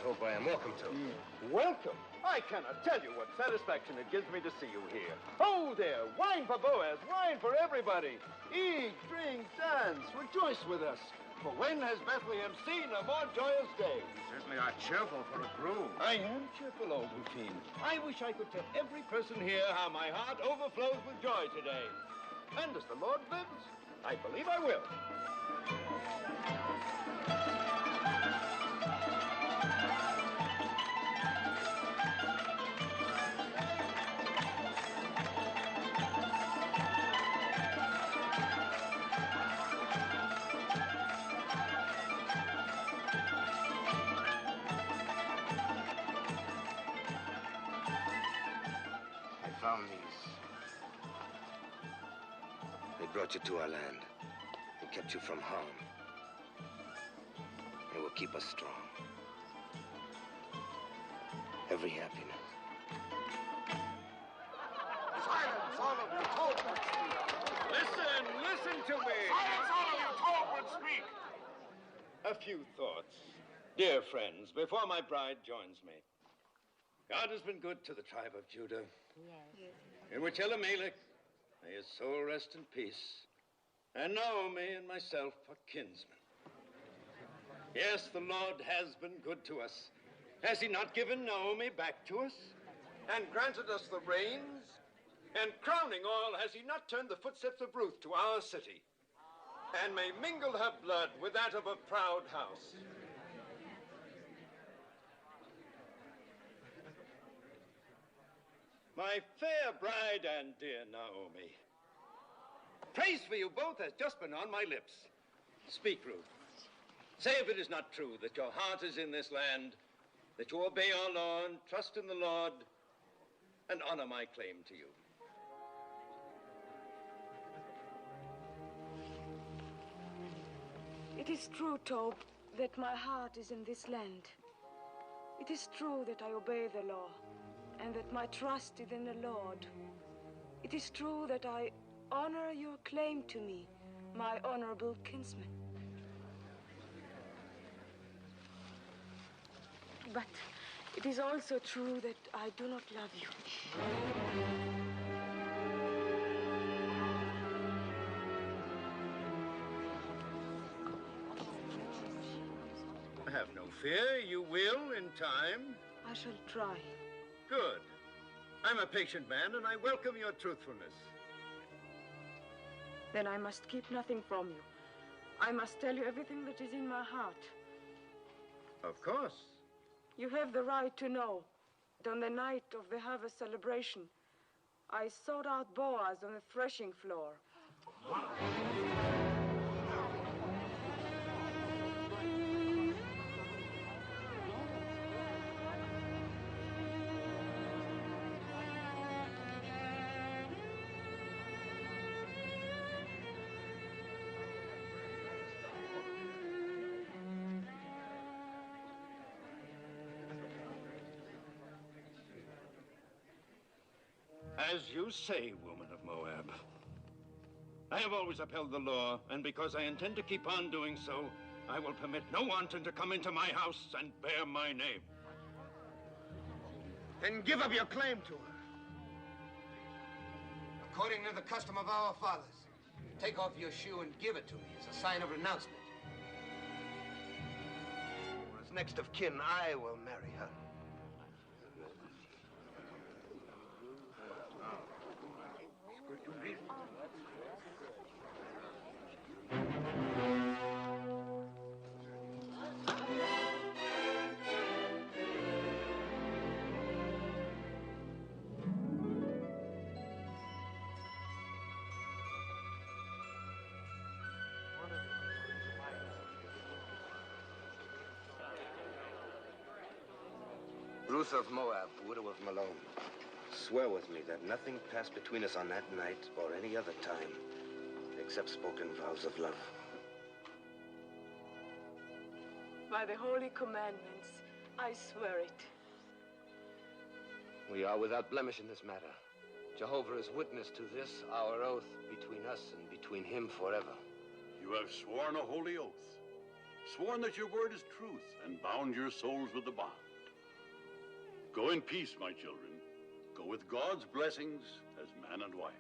hope I am welcome to. Welcome? I cannot tell you what satisfaction it gives me to see you here. Oh, there, wine for Boaz, wine for everybody. Eat, drink, dance, rejoice with us. For when has Bethlehem seen a more joyous day? You certainly are cheerful for a groom. I am cheerful, old Rufine. I wish I could tell every person here how my heart overflows with joy today. And as the Lord lives, I believe I will. I found these. They brought you to our land. They kept you from harm. They will keep us strong. Every happiness. Silence, all of you. Tob would speak. Listen to me. Silence, all of you. Tob would speak. A few thoughts. Dear friends, before my bride joins me. God has been good to the tribe of Judah. Yes. In which Elimelech, may his soul rest in peace, and Naomi and myself are kinsmen. Yes, the Lord has been good to us. Has he not given Naomi back to us? And granted us the rains? And crowning all, has he not turned the footsteps of Ruth to our city? And may mingle her blood with that of a proud house. My fair bride and dear Naomi, praise for you both has just been on my lips. Speak, Ruth. Say if it is not true that your heart is in this land, that you obey our law and trust in the Lord, and honor my claim to you. It is true, Tob, that my heart is in this land. It is true that I obey the law, and that my trust is in the Lord. It is true that I honor your claim to me, my honorable kinsman. But it is also true that I do not love you. Have no fear, you will in time. I shall try. Good. I'm a patient man, and I welcome your truthfulness. Then I must keep nothing from you. I must tell you everything that is in my heart. Of course. You have the right to know that on the night of the harvest celebration, I sought out Boaz on the threshing floor. As you say, woman of Moab. I have always upheld the law, and because I intend to keep on doing so, I will permit no wanton to come into my house and bear my name. Then give up your claim to her. According to the custom of our fathers, take off your shoe and give it to me as a sign of renouncement. As next of kin, I will marry her. Ruth of Moab, widow of Malone, swear with me that nothing passed between us on that night or any other time, except spoken vows of love. By the holy commandments, I swear it. We are without blemish in this matter. Jehovah is witness to this, our oath, between us and between him forever. You have sworn a holy oath, sworn that your word is truth, and bound your souls with the bond. Go in peace, my children. Go with God's blessings as man and wife.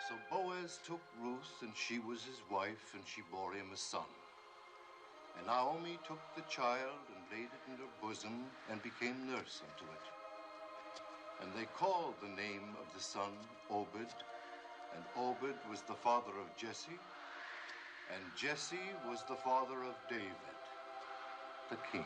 So Boaz took Ruth, and she was his wife, and she bore him a son. And Naomi took the child and laid it in her bosom, and became nurse unto it. And they called the name of the son Obed, and Obed was the father of Jesse, and Jesse was the father of David, the king.